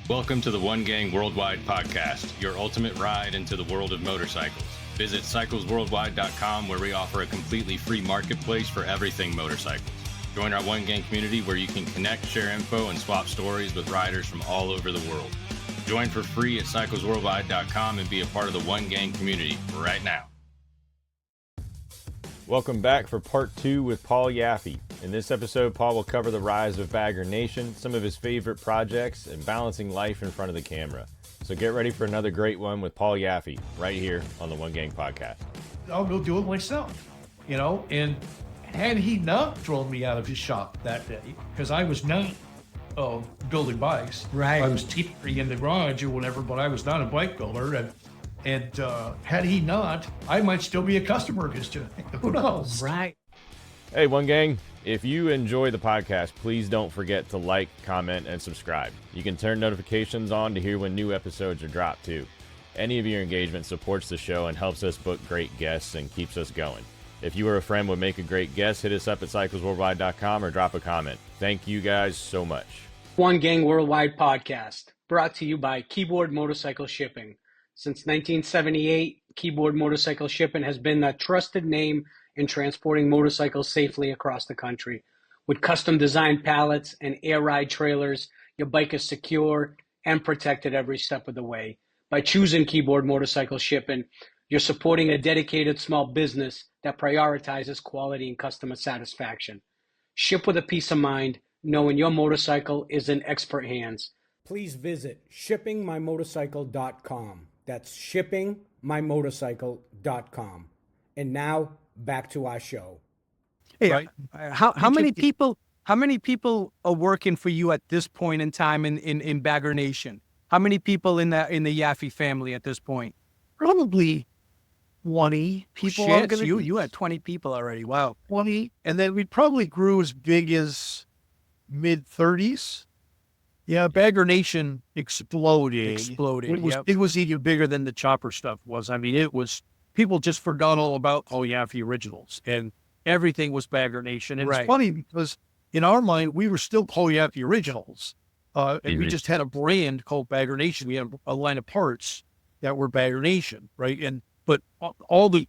Welcome to the One Gang Worldwide podcast, your ultimate ride into the world of motorcycles. Visit cyclesworldwide.com where we offer a completely free marketplace for everything motorcycles. Join our One Gang community where you can connect, share info, and swap stories with riders from all over the world. Join for free at cyclesworldwide.com and be a part of the One Gang community right now. Welcome back for part 2 with Paul Yaffe. In this episode, Paul will cover the rise of Bagger Nation, some of his favorite projects, and balancing life in front of the camera. So get ready for another great one with Paul Yaffe right here on the One Gang podcast. I'll go do it myself, and had he not thrown me out of his shop that day, because I was not building bikes. Right. I was tinkering in the garage or whatever, but I was not a bike builder. And had he not, I might still be a customer of his today. Who knows? Right. Hey, One Gang, if you enjoy the podcast, please don't forget to like, comment, and subscribe. You can turn notifications on to hear when new episodes are dropped too. Any of your engagement supports the show and helps us book great guests and keeps us going. If you or a friend would make a great guest, hit us up at cyclesworldwide.com or drop a comment. Thank you guys so much. One Gang Worldwide podcast, brought to you by Keyboard Motorcycle Shipping. Since 1978, Keyboard Motorcycle Shipping has been the trusted name in transporting motorcycles safely across the country. With custom-designed pallets and air ride trailers, your bike is secure and protected every step of the way. By choosing Keyboard Motorcycle Shipping, you're supporting a dedicated small business that prioritizes quality and customer satisfaction. Ship with a peace of mind, knowing your motorcycle is in expert hands. Please visit shippingmymotorcycle.com. That's shippingmymotorcycle.com. And now back to our show. Hey, Right. how many people are working for you at this point in time in Bagger Nation? How many people in the Yaffe family at this point? Probably 20 people. Shit, you had 20 people already. Wow. 20, and then we probably grew as big as mid-30s. Yeah, Bagger Nation exploded. It was even bigger than the chopper stuff was. I mean, it was, people just forgot all about Paul Yaffe originals, and everything was Bagger Nation. And Right. It's funny because in our mind, we were still Paul Yaffe originals, and we just had a brand called Bagger Nation. We had a line of parts that were Bagger Nation, right? But all the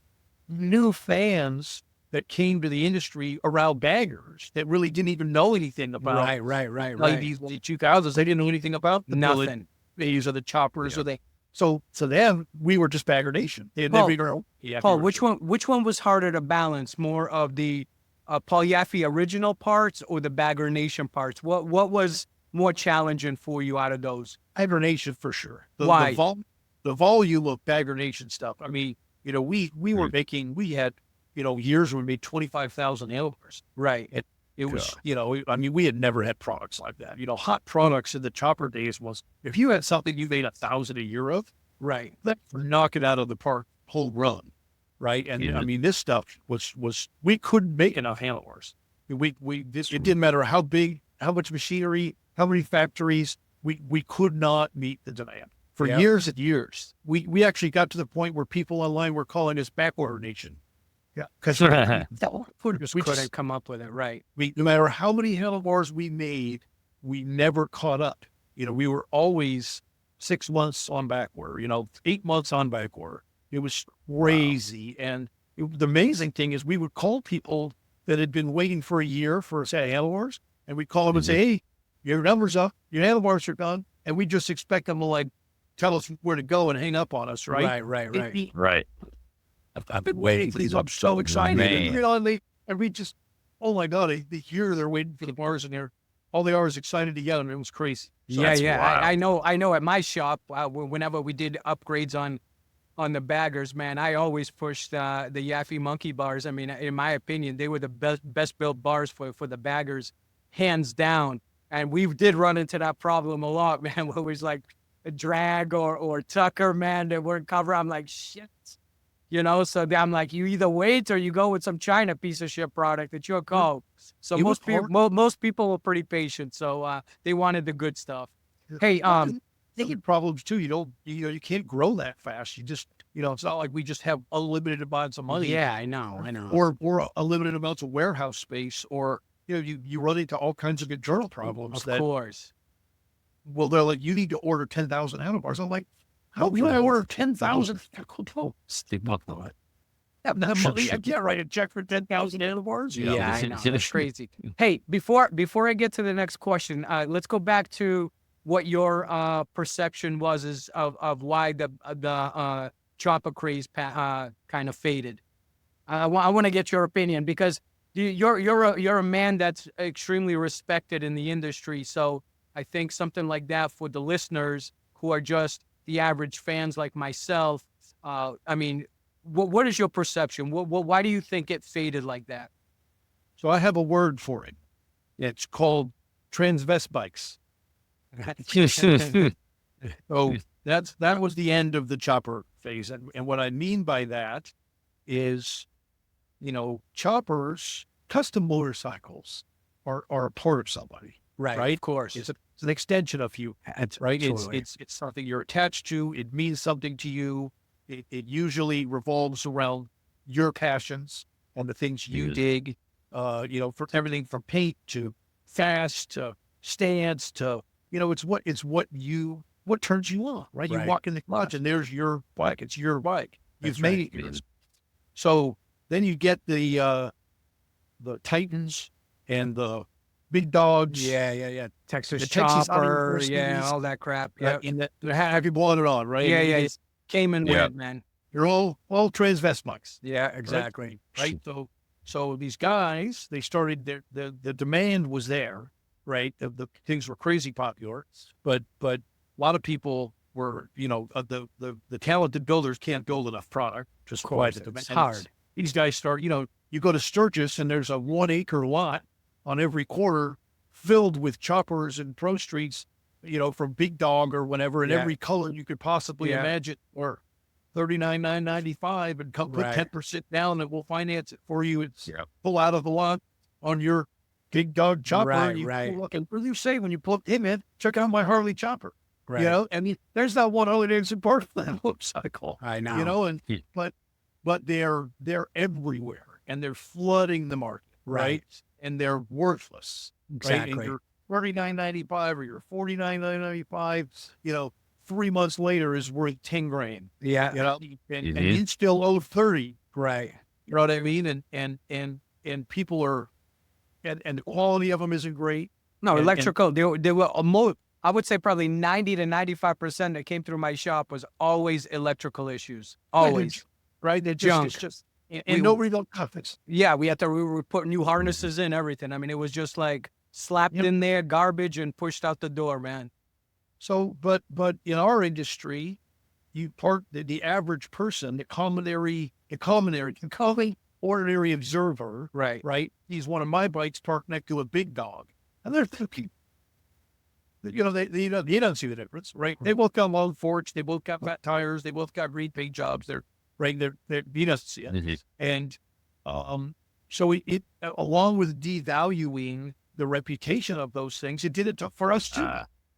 new fans that came to the industry around baggers that really didn't even know anything about Right. 90s, late 2000s. They didn't know anything about the Nothing. These are the choppers, so them, we were just Bagger Nation. They had Paul, never even heard Yaffe Paul, originals. which one was harder to balance? More of the Paul Yaffe original parts or the Bagger Nation parts? What was more challenging for you out of those? Bagger Nation for sure. Why? The volume of Bagger Nation stuff. I mean, we were making, we had, years when we made 25,000 handlebars. Right. It was, I mean, we had never had products like that. Hot products in the chopper days was, if you had something you made 1,000 a year of, Right. that knock it out of the park, whole run, right? And I mean, this stuff was we couldn't make enough handlebars. It didn't matter how big, how much machinery, how many factories, we could not meet the demand for years and years. We actually got to the point where people online were calling us backorder nation. Yeah, because We couldn't come up with it. Right. no matter how many handlebars we made, we never caught up. We were always 6 months on back order, 8 months on back order. It was crazy. Wow. And the amazing thing is we would call people that had been waiting for a year for a set of handlebars, and we'd call them and say, hey, your number's up, your handlebars are done. And we just expect them to tell us where to go and hang up on us, right? Right. I've been waiting for these. I'm so excited. And we just, oh my God, they hear they're waiting for the bars, and all they are is excited to get them. It was crazy. So I know at my shop, whenever we did upgrades on the baggers, man, I always pushed the Yaffe monkey bars. I mean, in my opinion, they were the best built bars for the baggers, hands down. And we did run into that problem a lot, man, where it was like a drag or tucker, man, that weren't covered. I'm like, shit. So I'm like, you either wait or you go with some China piece of shit product. It's your call. So most people were pretty patient. So they wanted the good stuff. Hey, they get problems too. You can't grow that fast. You just, it's not like we just have unlimited amounts of money. Yeah, I know. Or unlimited amounts of warehouse space, or you run into all kinds of internal problems. Of course. well, they're like, you need to order 10,000 handlebars. I'm like, how can I order 10,000? Steve up on it. Have that money. I can't write a check for 10,000 handlebars. You know? Yeah, I know. That's crazy. Hey, before I get to the next question, let's go back to what your perception was of why the chopper craze kind of faded. I want to get your opinion because you're a man that's extremely respected in the industry. So I think something like that for the listeners who are just the average fans like myself. I mean, what is your perception? Why do you think it faded like that? So I have a word for it. It's called transvestites. So that was the end of the chopper phase. And what I mean by that is, choppers, custom motorcycles are a part of somebody. Right? Of course. It's an extension of you, right? Absolutely. It's something you're attached to. It means something to you. It usually revolves around your passions and the things you dig, for everything from paint to fast to stance to, it's what turns you on, right? You walk in the garage and there's your bike. It's your bike. You've made it yours. So then you get the Titans and the big dogs. Yeah. Texas The Texas chopper, Auto yeah, all that crap. Yeah, have you blown it on, right? yeah. And It came and went, man. You're all transvestites. Yeah, exactly. Right. So these guys, they started the demand was there, right? The things were crazy popular, but a lot of people were, the talented builders can't build enough product. Just quite the demand. It's hard. These guys start, you go to Sturgis and there's a 1 acre lot on every quarter filled with choppers and pro streets, from Big Dog or whatever, in every color you could possibly imagine, or $39,995 and come put 10% down and we'll finance it for you. It's pull out of the lot on your Big Dog chopper. Right. Look, and what do you say when you pull up, hey man, check out my Harley chopper. Right. I mean, there's not one Harley Davidson part of that motorcycle. I know. But they're everywhere and they're flooding the market, right? And they're worthless. Exactly. Right? And you're $39.95 or you're $49.95, 3 months later is worth 10 grand. Yeah. And you still owe 30. Right. You know what I mean? And people are, and the quality of them isn't great. No, electrical. They were I would say probably 90 to 95% that came through my shop was always electrical issues. Always. Right? They're Junk. It's just and nobody don't cut this. Yeah, we were putting new harnesses in, everything. I mean, it was just like slapped in there, garbage, and pushed out the door, man. So, but in our industry, the average person, the ordinary observer, right? He's one of my bikes parked next to a Big Dog, and they're thinking, they don't see the difference, right? They both got long forks, they both got fat tires, they both got green paint jobs. They're he doesn't see it, and so it along with devaluing the reputation of those things, it did it for us too.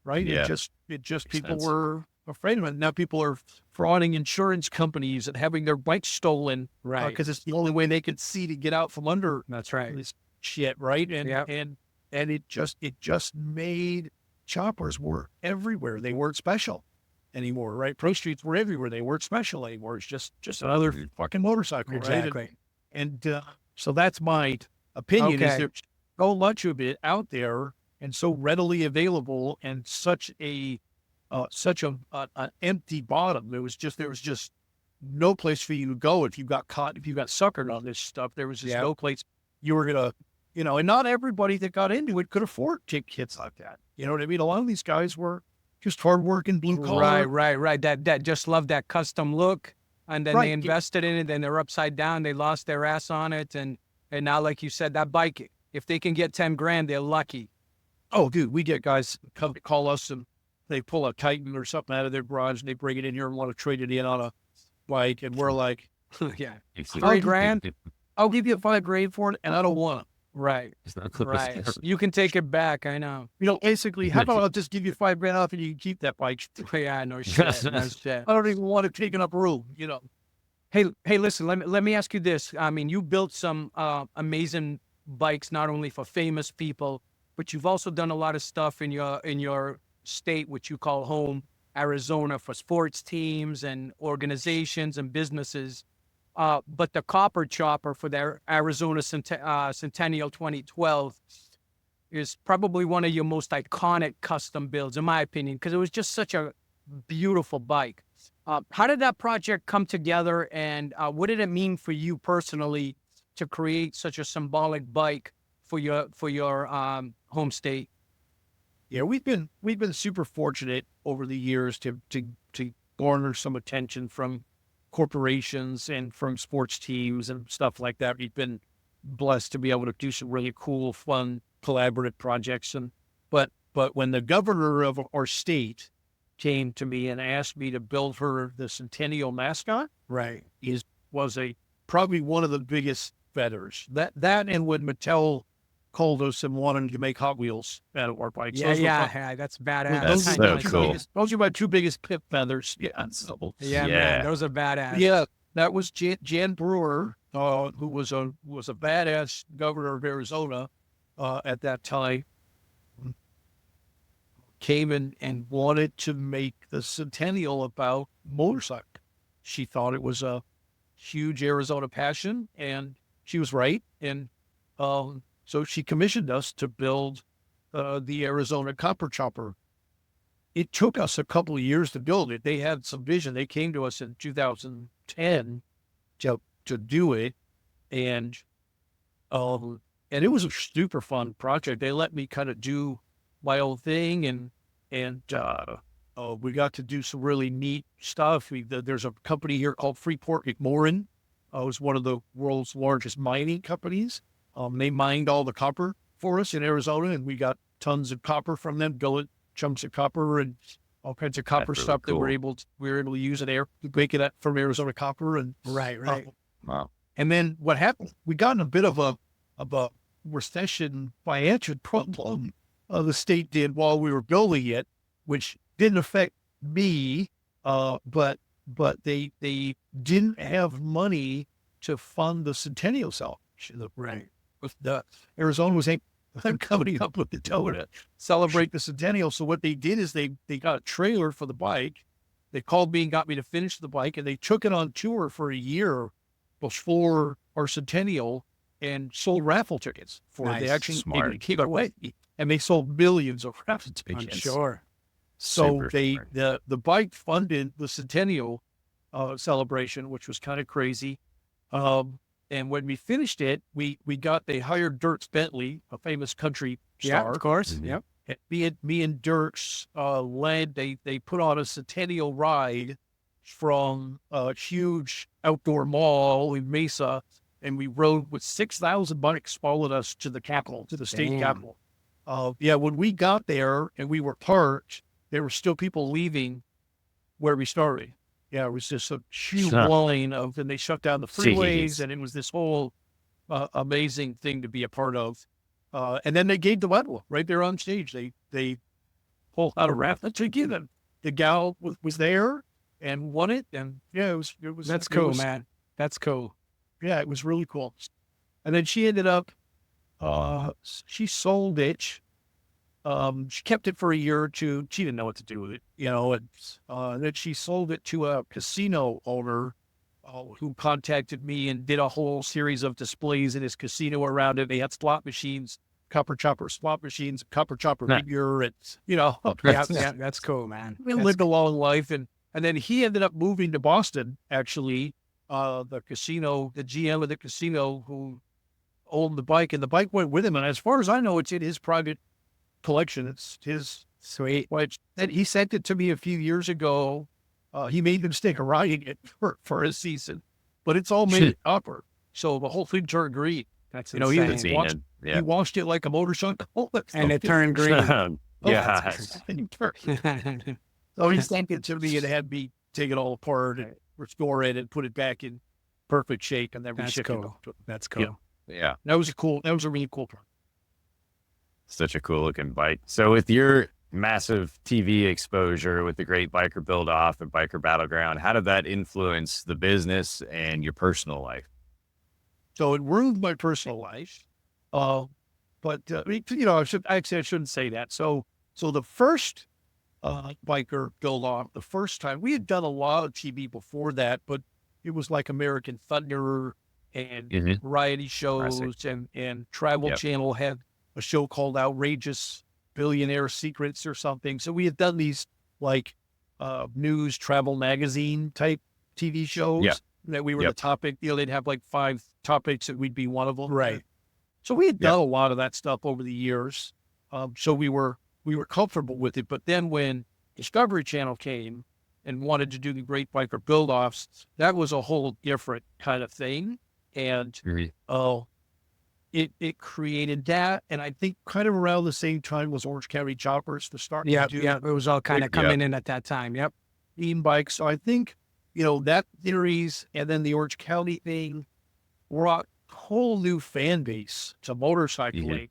Right? Yeah. It just people were afraid of it. Now people are frauding insurance companies and having their bikes stolen, Right. Because it's the only way they could see to get out from under That's right. this shit, right? And it just made choppers were everywhere. They weren't special anymore, right? Pro streets were everywhere. They weren't special anymore. It's just another fucking motorcycle, Exactly. right? And so that's my opinion. Is there's so much of it out there and so readily available, and such an empty bottom. There was just no place for you to go if you got caught, if you got suckered on this stuff. There was just no place you were gonna, and not everybody that got into it could afford to take hits like that. You know what I mean? A lot of these guys were just hardworking, blue collar. Right. That just loved that custom look, and then they invested in it. Then they're upside down. They lost their ass on it, and now, like you said, that bike, if they can get 10 grand, they're lucky. Oh, dude, we get guys come to call us and they pull a Titan or something out of their garage and they bring it in here and want to trade it in on a bike. And we're like, yeah, $3,000. I'll give you $5,000 for it. And I don't want it. Right. You can take it back. I know. Basically, how about I'll just give you $5,000 off and you can keep that bike? Yeah, no shit. No shit. I don't even want it taking up room, Hey, listen, let me ask you this. I mean, you built some amazing bikes, not only for famous people, but you've also done a lot of stuff in your state, which you call home, Arizona, for sports teams and organizations and businesses. But the Copper Chopper for their Arizona Centennial 2012 is probably one of your most iconic custom builds, in my opinion, because it was just such a beautiful bike. How did that project come together, and what did it mean for you personally to create such a symbolic bike for your home state? Yeah, we've been super fortunate over the years to garner some attention from corporations and from sports teams and stuff like that. We've been blessed to be able to do some really cool, fun, collaborative projects. But when the governor of our state came to me and asked me to build her the Centennial mascot, Right. was probably one of the biggest feathers. That and when Mattel called us and wanted to make Hot Wheels out of our bikes. Yeah, that's badass. That's so cool. Those are my two biggest pip feathers. Yeah, so Yeah, Yeah. man, those are badass. yeah, that was Jan Brewer, who was a badass governor of Arizona at that time. Came in and wanted to make the Centennial about motorcycle. She thought it was a huge Arizona passion, and she was right. And so she commissioned us to build the Arizona Copper Chopper. It took us a couple of years to build it. They had some vision. They came to us in 2010 to do it, and it was a super fun project. They let me kind of do my own thing, and we got to do some really neat stuff. There's a company here called Freeport McMoran. It was one of the world's largest mining companies. They mined all the copper for us in Arizona, and we got tons of copper from them, billet chunks of copper and all kinds of copper really stuff cool. that we were able to use to make it from Arizona copper. And Right. Wow. and then what happened? We got in a bit of a recession financial problem. The state did while we were building it, which didn't affect me, but they didn't have money to fund the Centennial celebration. Right. The Arizona was coming up with the dough to celebrate the Centennial. So what they did is they got a trailer for the bike. They called me and got me to finish the bike, and they took it on tour for a year before our Centennial and sold raffle tickets for it. Nice. They actually Smart. they gave it away, and they sold millions of raffle tickets. I'm sure. So Super smart. the bike funded the Centennial celebration, which was kind of crazy. And when we finished it, they hired Dirks Bentley, a famous country Yeah, star. of course. Mhm. Yep. Me and Dirks they put on a Centennial ride from a huge outdoor mall in Mesa, and we rode with 6,000 bikes followed us to the Capitol, to the state Damn. capitol. When we got there and we were parked, there were still people leaving where we started. Yeah, it was just a huge Huh. line and they shut down the freeways, Jeez. and it was this whole amazing thing to be a part of. And then they gave the medal right there on stage. They pulled out a raffle ticket, and the gal was there and won it. And yeah, it was That's it cool, was- man. That's cool. Yeah, it was really cool. And then she ended up, she sold it. She kept it for a year or two. She didn't know what to do with it, and then she sold it to a casino owner who contacted me and did a whole series of displays in his casino around it. They had slot machines, Copper Chopper slot machines, Copper Chopper Nice. figure, and Yeah, that's cool, man. we lived a long life. And then he ended up moving to Boston, actually. The GM of the casino who owned the bike, and the bike went with him. And as far as I know, it's in his private collection. It's his. Sweet. And he sent it to me a few years ago. He made the mistake of riding it for a season, but it's all made of copper. So the whole thing turned green. That's He insane. washed, he washed it like a motorcycle. And it turned green. Yes. So he sent it to me and had me take it all apart and restore it and put it back in perfect shape, and then we That's shipped it cool. up to him. That's cool. Yeah. That was a really cool part. Such a cool looking bike. So with your massive TV exposure with the Great Biker Build Off and Biker Battleground, how did that influence the business and your personal life? So it ruined my personal life. But I shouldn't say that. So the first biker build-off the first time. We had done a lot of TV before that, but it was like American Thunder and variety shows, and Travel Channel had a show called Outrageous Billionaire Secrets or something. So we had done these like news travel magazine type TV shows that we were the topic. They'd have like 5 topics and we'd be one of them. Right. So we had done a lot of that stuff over the years. So we were comfortable with it. But then when Discovery Channel came and wanted to do the Great Biker Build-Offs, that was a whole different kind of thing. And it created that. And I think kind of around the same time was Orange County Choppers to start to do. It was all kind of coming in at that time. Yep. Team bikes. So I think, that series and then the Orange County thing brought a whole new fan base to motorcycling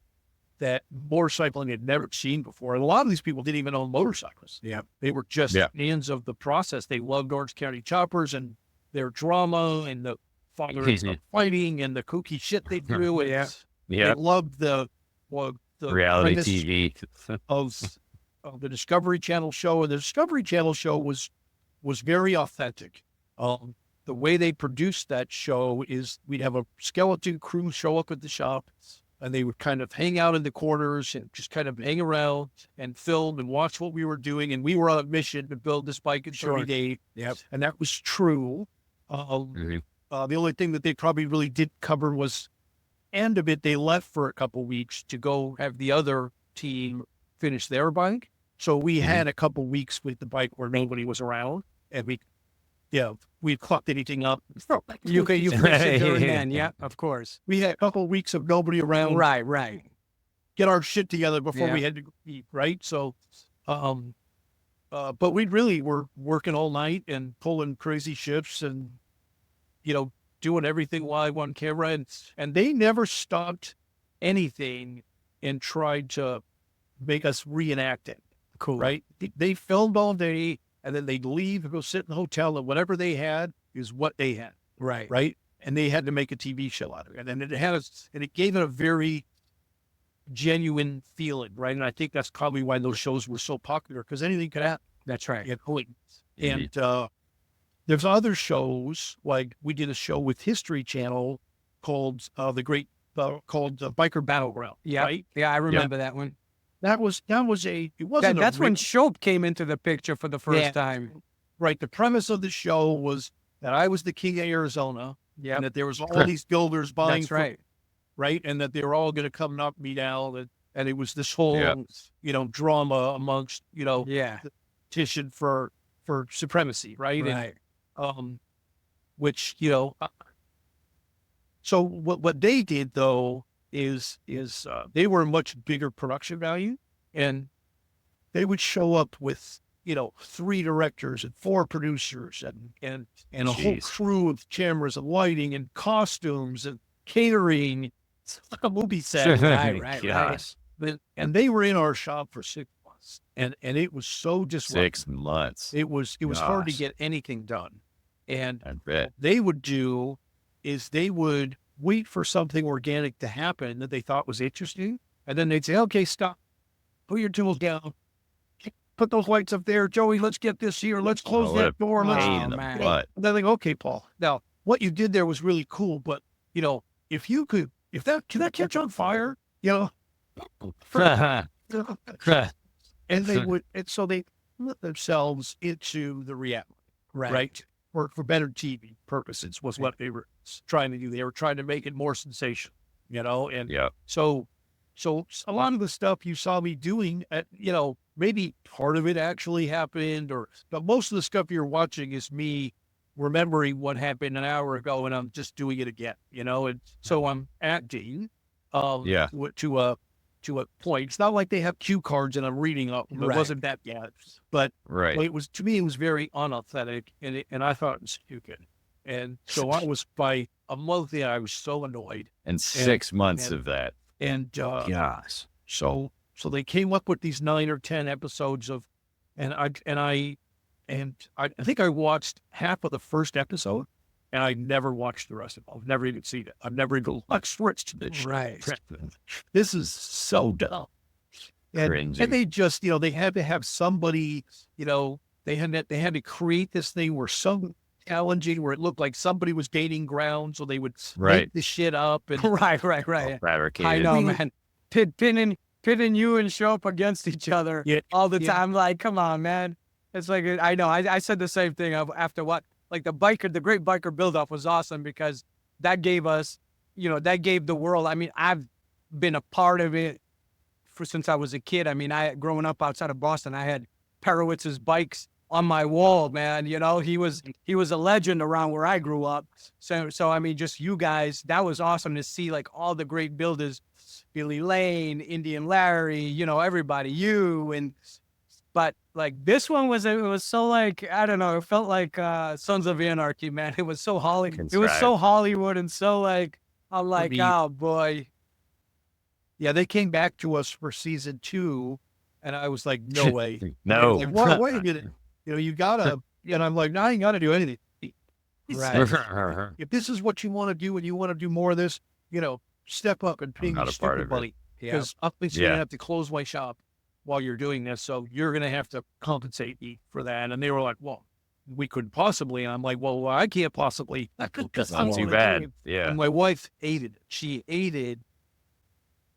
that motorcycling had never seen before. And a lot of these people didn't even own motorcycles. Yeah. They were just fans of the process. They loved Orange County Choppers and their drama and the fathers of fighting and the kooky shit they do. And they loved the reality TV of the Discovery Channel show. And the Discovery Channel show was very authentic. The way they produced that show is we'd have a skeleton crew show up at the shop, and they would kind of hang out in the corners and just kind of hang around and film and watch what we were doing. And we were on a mission to build this bike in 30 days. Yep. And that was true. The only thing that they probably really did cover was end of it. They left for a couple weeks to go have the other team finish their bike. So we had a couple weeks with the bike where nobody was around, and we clocked anything up. You fix it during then. Yeah, of course. We had a couple of weeks of nobody around. Right. Get our shit together before we had to eat, right? So, but we really were working all night and pulling crazy shifts and, doing everything live on camera. And they never stopped anything and tried to make us reenact it. Cool. Right? They filmed all day and then they'd leave and go sit in the hotel, and whatever they had is what they had. Right. Right. And they had to make a TV show out of it. And it gave it a very genuine feeling. Right. And I think that's probably why those shows were so popular, because anything could happen. That's right. And there's other shows, like we did a show with History Channel called Biker Battleground. Yeah. Right. Yeah. I remember that one. It wasn't That's when Shope came into the picture for the first time. Right. The premise of the show was that I was the king of Arizona. Yeah. And that there was all these builders buying. That's right. Right. And that they were all going to come knock me down. And it was this whole, drama amongst, the petition for supremacy. Right. Right. And, which, so what they did though is they were a much bigger production value, and they would show up with 3 directors and 4 producers and a whole crew of cameras and lighting and costumes and catering. It's like a movie set. Right. And they were in our shop for 6 months, and it was so disruptive. 6 months. It was hard to get anything done. And I bet. they would do is they would wait for something organic to happen that they thought was interesting. And then they'd say, okay, stop, put your tools down, put those lights up there. Joey, let's get this here. Let's close that door. Pain in the butt. And then they go, okay, Paul, now what you did there was really cool, but if that catch on fire, and so they let themselves into the reality, right? For better TV purposes was what they were trying to do. They were trying to make it more sensational, and so a lot of the stuff you saw me doing maybe part of it actually happened, but most of the stuff you're watching is me remembering what happened an hour ago and I'm just doing it again, and so I'm acting, to a point. It's not like they have cue cards and I'm reading up. It wasn't that bad, but it was, to me, it was very unauthentic, and I thought it was stupid. And so I was, by a month in, I was so annoyed. And 6 months of that. And gosh. So they came up with these 9 or 10 episodes of, and I think I watched half of the first episode, and I never watched the rest of it. I've never even seen it. I've never even watched Rich to this. Right. This is so dumb. And they just, they had to have somebody, they had to create this thing where so challenging, where it looked like somebody was gaining ground, so they would make the shit up. And right. Fabricated. I know, man. Pitting you and show up against each other all the time. Like, come on, man. It's like, I know. I said the same thing after what, like the Great Biker Build-Off was awesome because that gave us, that gave the world. I mean, I've been a part of it since I was a kid. I mean, growing up outside of Boston, I had Perowitz's bikes on my wall, man. He was a legend around where I grew up. So I mean, just you guys, that was awesome to see, like all the great builders, Billy Lane, Indian Larry, everybody, but like this one it was so like, I don't know, it felt like Sons of Anarchy, man. It was so Hollywood. It was so Hollywood and so like, I'm like, oh boy. Yeah, they came back to us for season 2, and I was like, no way. No. Like, what? Wait a minute. You gotta, and I'm like, no, I ain't gotta do anything. Right. If this is what you want to do and you want to do more of this, step up and pay me stupid money. Because obviously you're gonna have to close my shop while you're doing this, so you're gonna have to compensate me for that. And they were like, well, we couldn't possibly. And I'm like, well, I can't possibly. That's not too bad. Yeah. And my wife hated it. She hated,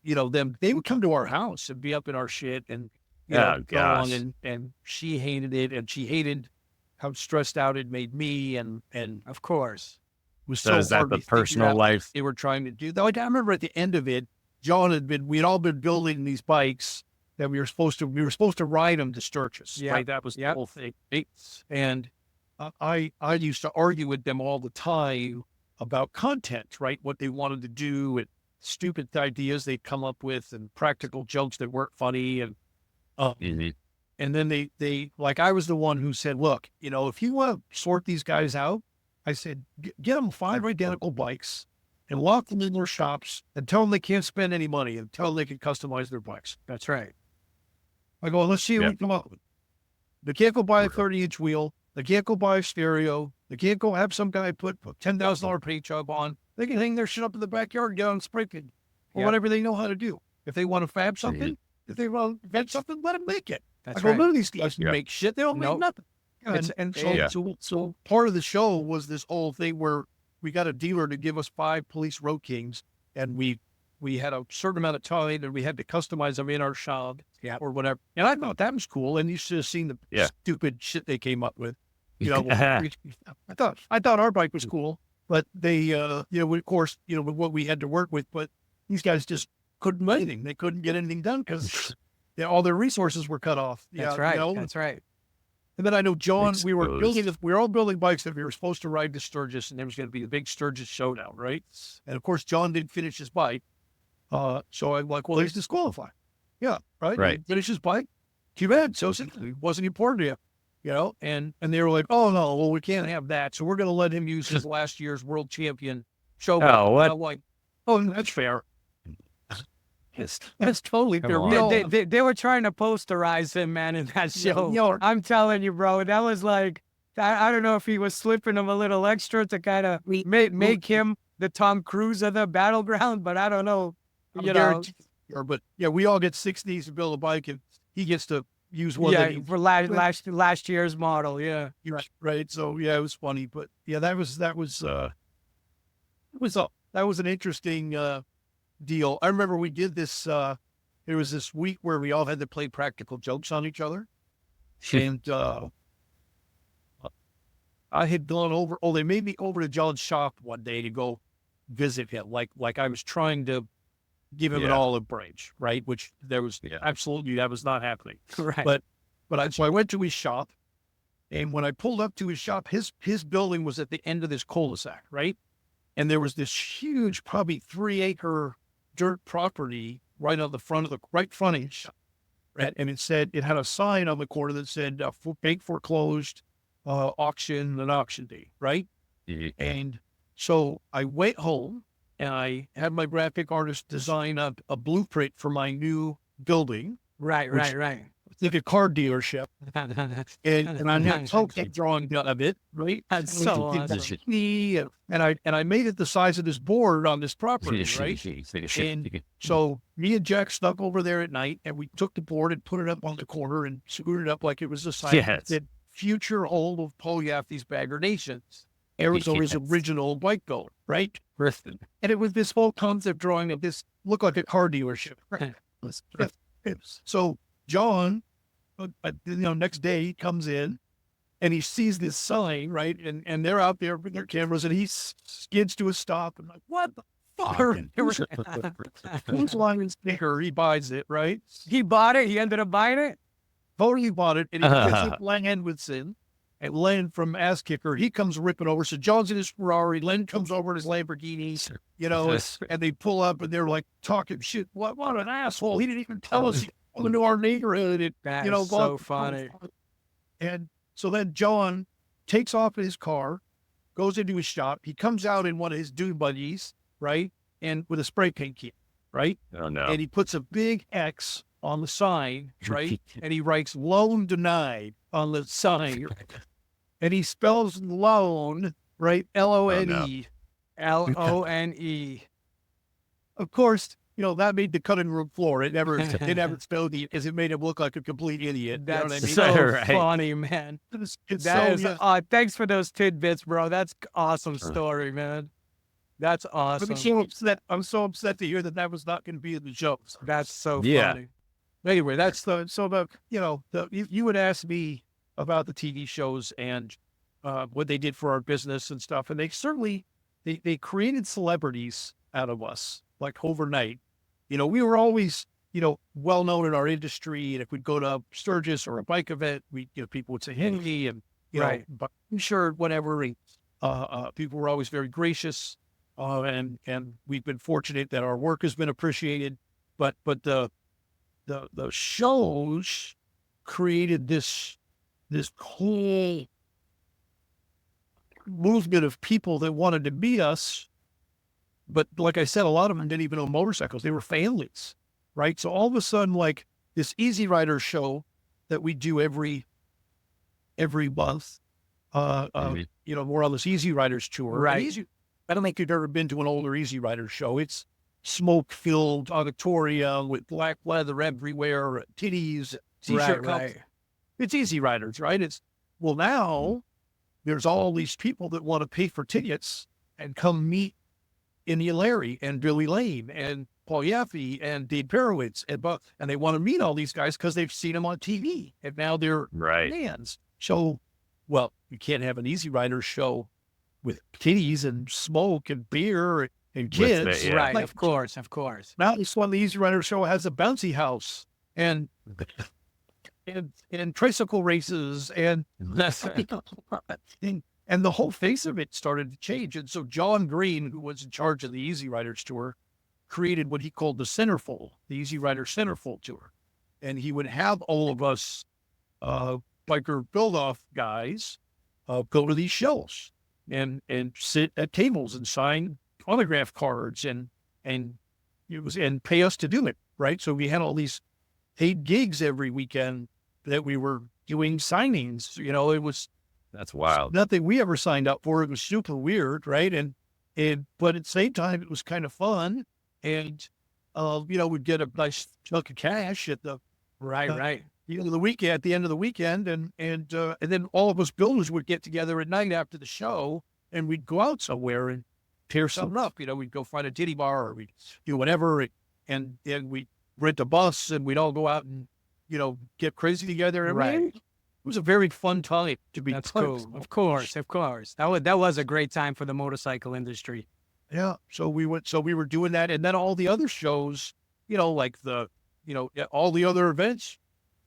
them. They would come to our house and be up in our shit and go on, and she hated it, and she hated how stressed out it made me, and of course, it was so is that the personal life they were trying to do? Though I remember at the end of it, we'd all been building these bikes that we were supposed to ride them to Sturgis. Right, that was the whole thing. And I used to argue with them all the time about content, right? What they wanted to do and stupid ideas they'd come up with and practical jokes that weren't funny. And and then they like, I was the one who said, look, if you want to sort these guys out, I said, get them 5 identical bikes and lock them in their shops and tell them they can't spend any money and tell them they can customize their bikes. That's right. I go, let's see what we come up with. They can't go buy a 30-inch wheel. They can't go buy a stereo. They can't go have some guy put $10,000 paint job on. They can hang their shit up in the backyard and get on sprinkling or whatever they know how to do. If they want to fab something, if they want to invent something, let them make it. That's none of these guys make shit. They don't make nothing. So part of the show was this whole thing where we got a dealer to give us 5 police road kings, and we had a certain amount of time, and we had to customize them in our shop or whatever. And I thought that was cool. And you should have seen the stupid shit they came up with. I thought our bike was cool, but they, of course, with what we had to work with, but these guys just couldn't do anything. They couldn't get anything done because all their resources were cut off. That's right. That's right. And then I know John, we were all building bikes that we were supposed to ride to Sturgis, and there was going to be a big Sturgis showdown, right? And of course, John didn't finish his bike. So I'm like, well, he's disqualified. Yeah, right? Right. He didn't finish his bike. Too bad. So it wasn't important to you, and they were like, oh, no, well, we can't have that. So we're going to let him use his last year's world champion show bike. Oh, what? I'm like, oh, that's fair. That's totally fair. They were trying to posterize him, man, in that show. I'm telling you, bro, that was like, I don't know if he was slipping him a little extra to kind of make him the Tom Cruise of the battleground, but I don't know. But we all get 6 days to build a bike, and he gets to use one. For last year's model. Yeah. Right. So it was funny, but that was an interesting deal. I remember we did this. There was this week where we all had to play practical jokes on each other, and I had gone over. Oh, they made me over to John's shop one day to go visit him. Like I was trying to give him an olive branch, right? Which there was absolutely, that was not happening. Right. So I went to his shop, and when I pulled up to his shop, his building was at the end of this cul-de-sac, right? And there was this huge, probably 3-acre dirt property right on the front of the right frontage. Right? And it had a sign on the corner that said bank foreclosed, auction and auction day, right? Mm-hmm. And so I went home and I had my graphic artist design a blueprint for my new building. Right. like a car dealership. And I had token drawing of it, right? That's so awesome. And I made it the size of this board on this property, right? And so me and Jack stuck over there at night, and we took the board and put it up on the corner and screwed it up like it was the sign that said future home of Paul Yaffe's Bagger Nations, Arizona's original bike builder, right? And it was this whole concept drawing of this looked like a car dealership. Right? So John, next day he comes in and he sees this sign, right? And they're out there with their cameras, and he skids to a stop and like, what the fuck? Who's line sticker? He buys it, right? He bought it. He ended up buying it. Totally bought it, and he gets with Len Edwardson, and Len from Ass Kicker, he comes ripping over. So John's in his Ferrari, Len comes over in his Lamborghini, and they pull up and they're like talking shit. What an asshole! He didn't even tell us he came into our neighborhood. That is so funny. And so then John takes off in his car, goes into his shop. He comes out in one of his dune buggies, right, and with a spray paint can, right. Oh no! And he puts a big X on the sign, right? And he writes loan denied on the sign. And he spells loan, right? L-O-N-E. L-O-N-E. Of course, that made the cutting room floor. It never spelled it because it made him look like a complete idiot. That's you know what I mean? so funny, man. Thanks for those tidbits, bro. That's awesome story, man. That's awesome. I'm so upset to hear that was not going to be in the jokes. That's so funny. Anyway, you would ask me about the TV shows and what they did for our business and stuff. And they certainly, they created celebrities out of us, like overnight. We were always, well known in our industry. And if we'd go to Sturgis or a bike event, people would say, hey, and, but I'm sure whatever. People were always very gracious. And we've been fortunate that our work has been appreciated. But the shows created this whole movement of people that wanted to meet us. But like I said, a lot of them didn't even know motorcycles. They were families, right? So all of a sudden, like this Easy Rider show that we do every month, we're on this Easy Riders tour. Right. I don't think you've ever been to an older Easy Rider show. It's smoke-filled auditorium with black leather everywhere, titties, t-shirt cups. Right. It's Easy Riders, right? Now there's all these people that want to pay for tickets and come meet India Larry and Billy Lane and Paul Yaffe and Dave Perowitz and they want to meet all these guys because they've seen them on TV and now they're fans. So, you can't have an Easy Rider show with titties and smoke and beer and kids. Right, of course. Now this one, the Easy Rider show has a bouncy house and tricycle races and the whole face of it started to change. And so John Green, who was in charge of the Easy Riders tour, created what he called the Centerfold, the Easy Rider Centerfold tour. And he would have all of us biker build-off guys go to these shows and sit at tables and sign autograph cards and pay us to do it, right? So we had all these paid gigs every weekend that we were doing signings. That's wild. Nothing we ever signed up for. It was super weird, right? But at the same time, it was kind of fun. And we'd get a nice chunk of cash at the the weekend, at the end of the weekend, and then all of us builders would get together at night after the show, and we'd go out somewhere and tear something up. We'd go find a titty bar, or we'd do whatever, and we'd rent a bus, and we'd all go out and get crazy together. It was a very fun time to be. That's cool. Of course. That was a great time for the motorcycle industry. Yeah. So we were doing that, and then all the other shows, like all the other events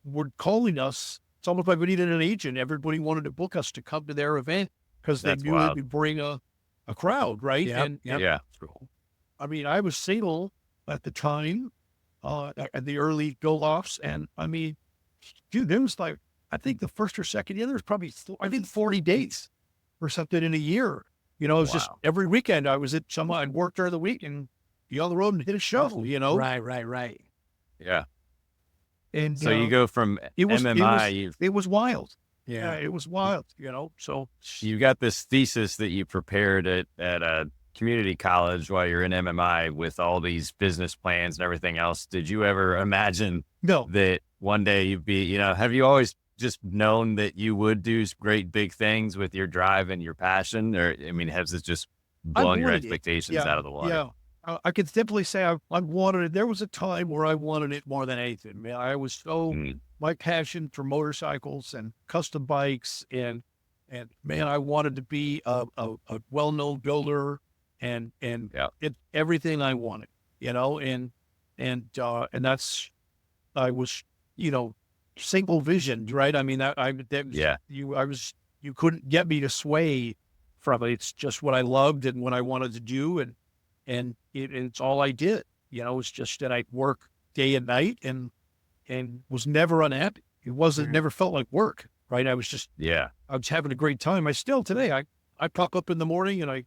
were calling us. It's almost like we needed an agent. Everybody wanted to book us to come to their event because they knew it would bring a crowd, right? Yeah. I mean, I was single at the time, at the early go-offs, and I mean, dude, there was like, I think the first or second year, there was probably 40 dates or something in a year. It was just every weekend I was at I'd work during the week and be on the road and hit a show, Right. Yeah. And So you go from MMI, it was wild. Yeah. It was wild, so you got this thesis that you prepared at a community college while you're in MMI with all these business plans and everything else. Did you ever imagine no, that one day you'd be, have you always just known that you would do great big things with your drive and your passion? Or, I mean, has it just blown your wanted it. expectations out of the water? Yeah. I could definitely say I wanted it. There was a time where I wanted it more than anything. Man, I was so my passion for motorcycles and custom bikes and man, I wanted to be a well-known builder and everything I wanted, and that's I was single visioned, right? I mean, you couldn't get me to sway from it. It's just what I loved and what I wanted to do, and it's all I did. It's just that I work day and night and was never unhappy. It wasn't never felt like work, right? I was having a great time. I still today I pop up in the morning and I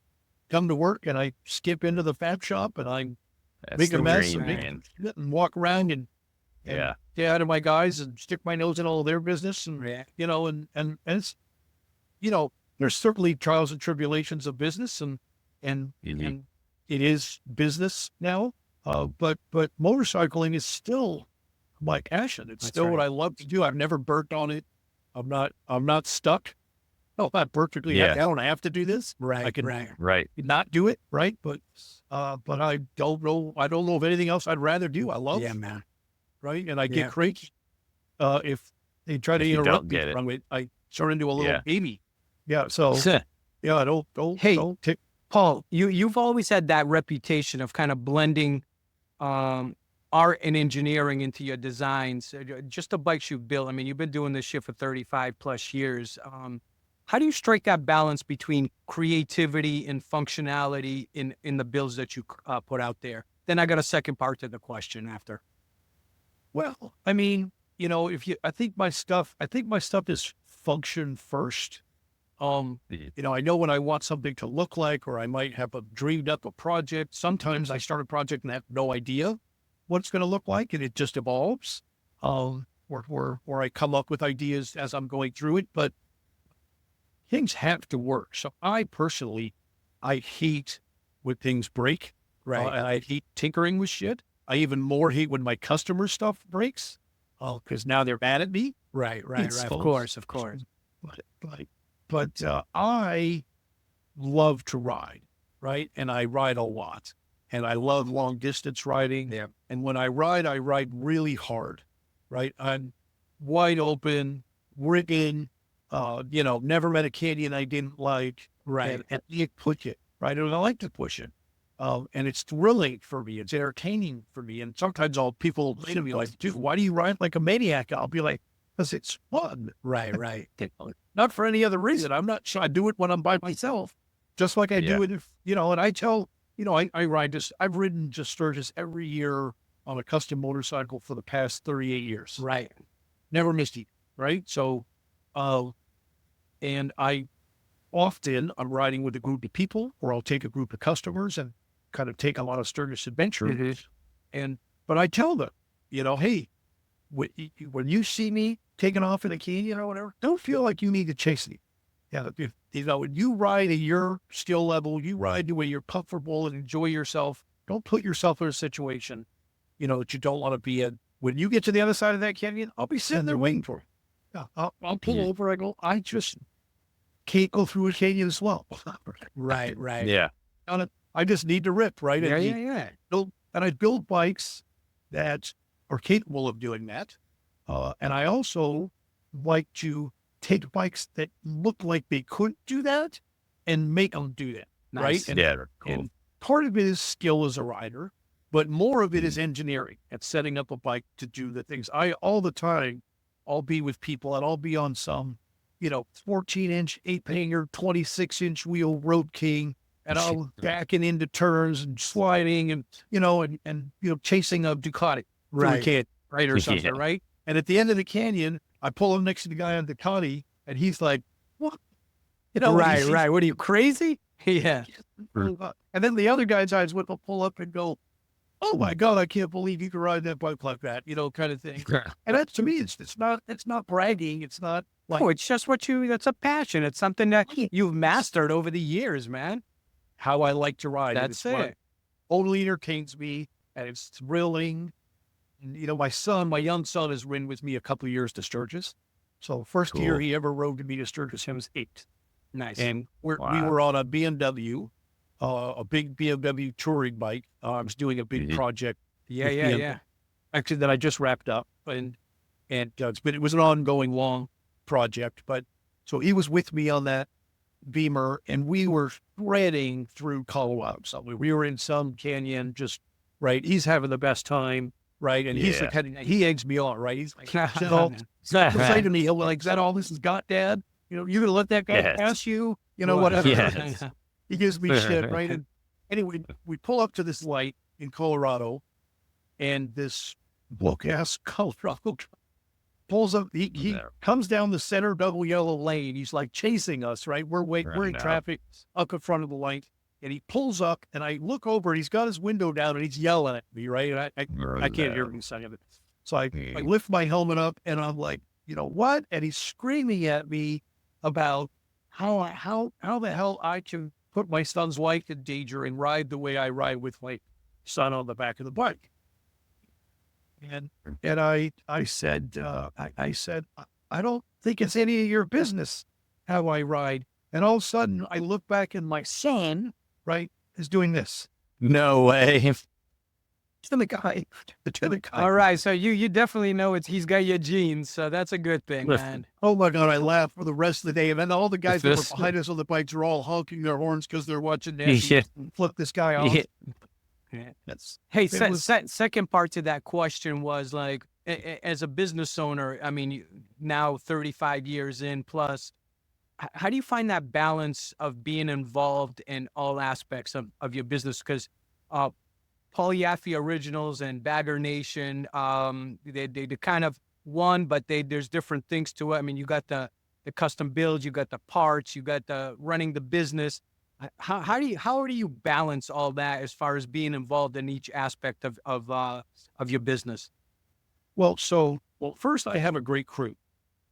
come to work and I skip into the fab shop and I make a mess and walk around and get out of my guys and stick my nose in all of their business and and it's there's certainly trials and tribulations of business and it is business now, but motorcycling is still my passion. It's still what I love to do. I've never burnt on it. I'm not stuck. Oh, not perfectly. I don't have to do this. Right. I can not do it. Right. But I don't know. I don't know of anything else I'd rather do. I love Yeah, man. Right. And I get cranky. If they try to interrupt me from it, I turn into a little baby. Yeah. So don't tick. Paul, you've always had that reputation of kind of blending art and engineering into your designs, just the bikes you've built. I mean, you've been doing this shit for 35 plus years. How do you strike that balance between creativity and functionality in the builds that you put out there? Then I got a second part to the question after. Well, I mean, I think my stuff is function first. I know when I want something to look like, or I might have dreamed up a project. Sometimes I start a project and I have no idea what it's going to look like, and it just evolves. Or I come up with ideas as I'm going through it, but things have to work. So I personally, I hate when things break. Right. And I hate tinkering with shit. I even more hate when my customer stuff breaks. Because now they're mad at me. Right. Of course. But I love to ride, right? And I ride a lot. And I love long distance riding. Yeah. And when I ride really hard, right? I'm wide open, rigging, never met a canyon I didn't like. Right. And you push it, right? And I like to push it. And it's thrilling for me. It's entertaining for me. And sometimes people say to me like, dude, why do you ride like a maniac? I'll be like, because it's fun. Right. Not for any other reason. I'm not sure. I do it when I'm by myself, just like I do it if, and I tell, I ride this. I've ridden just Sturgis every year on a custom motorcycle for the past 38 years. Right. Never missed it. Right. So, and I'm riding with a group of people, or I'll take a group of customers and kind of take a lot of Sturgis adventure. But I tell them, hey, when you see me taking off in a canyon or whatever, don't feel like you need to chase me. Yeah, when you ride at your skill level, you ride to where you're comfortable and enjoy yourself. Don't put yourself in a situation, that you don't want to be in. When you get to the other side of that canyon, I'll be sitting there waiting for you. Yeah, I'll pull over. I go, I just can't go through a canyon as well. Right. Yeah. I just need to rip, right? Yeah. And I build bikes that are capable of doing that. And I also like to take bikes that look like they could do that and make them do that. Nice. Right? And part of it is skill as a rider, but more of it is engineering and setting up a bike to do the things. All the time, I'll be with people and I'll be on some, 14-inch, 8-hanger, 26-inch wheel Road King, and I'll backing into turns and sliding and, chasing a Ducati through a canyon, right? Or something, right? And at the end of the canyon, I pull him next to the guy on Ducati and he's like, what? Right. What are you, crazy? Yeah. And then the other guy's eyes will pull up and go, oh my God, I can't believe you can ride that bike like that, kind of thing. And that to me, it's not bragging. It's not like Oh, it's just that's a passion. It's something that you've mastered over the years, man. how I like to ride. That's It's what it. totally entertains me, and it's thrilling. And, my young son has ridden with me a couple of years to Sturgis. So first year Cool. he ever rode with me to Sturgis, he was 8. Nice. And we Wow. were on a BMW, a big BMW touring bike. I was doing a big Mhm. project. Yeah, with yeah, BMW, yeah. actually, that I just wrapped up, and it was an ongoing long project. But so he was with me on that Beamer, and we were threading through Colorado. So we were in some canyon, just right. He's having the best time, right? And he's Yeah. like, he eggs me on, right? He's like, he'll say to me, he'll be like, "Is that all this has got, Dad? You gonna let that guy Yes. pass you? Whatever." Yes. He gives me shit, right? And anyway, we pull up to this light in Colorado, and this woke ass Colorado truck pulls up. He No. comes down the center double yellow lane. He's like chasing us, right? We're in No. traffic up in front of the light, and he pulls up, and I look over, and he's got his window down, and he's yelling at me, right? And I can't hear him saying it. So I lift my helmet up, and I'm like, what? And he's screaming at me about how the hell I can put my son's life in danger and ride the way I ride with my son on the back of the bike. And I said, I don't think it's any of your business how I ride. And all of a sudden, I look back, and my son, right, is doing this. No way. To the guy. All right, so you definitely know he's got your genes, so that's a good thing, man. Oh my God, I laughed for the rest of the day. And then all the guys that were This- behind us on the bikes are all honking their horns because they're watching Nancy flip this guy off. Yeah. That's Hey, it was- second part to that question was like, as a business owner, I mean, now 35 years in plus, how do you find that balance of being involved in all aspects of your business? Because Paul Yaffe Originals and Bagger Nation, they kind of one, but there's different things to it. I mean, you got the custom builds, you got the parts, you got the running the business. How do you balance all that as far as being involved in each aspect of your business? Well, first I have a great crew,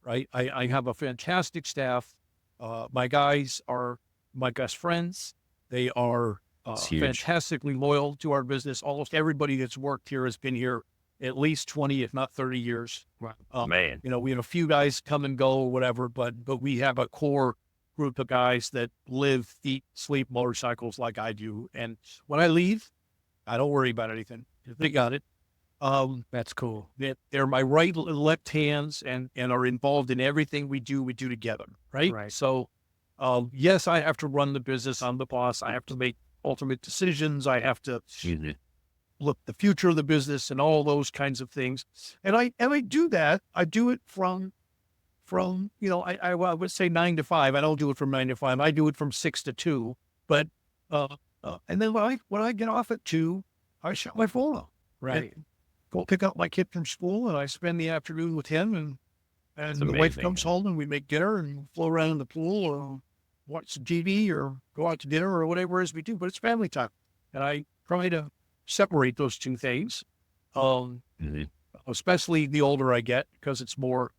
right? I have a fantastic staff. My guys are my best friends. They are It's huge. fantastically loyal to our business. Almost everybody that's worked here has been here at least 20, if not 30 years. Man. We have a few guys come and go or whatever, but we have a core group of guys that live, eat, sleep motorcycles like I do. And when I leave, I don't worry about anything. They got it. That's cool. They're my right and left hands and are involved in everything we do together. Right. Right. So, yes, I have to run the business. I'm the boss. I have to make ultimate decisions. I have to look the future of the business and all those kinds of things. And I do that. I do it from I would say 9 to 5. I don't do it from 9 to 5. I do it from 6 to 2. But and then when I get off at 2, I shut my phone off. Right. And go pick up my kid from school, and I spend the afternoon with him, and That's the wife amazing. comes home, and we make dinner and float around in the pool or watch some TV or go out to dinner or whatever it is we do. But it's family time, and I try to separate those two things. Especially the older I get, because it's more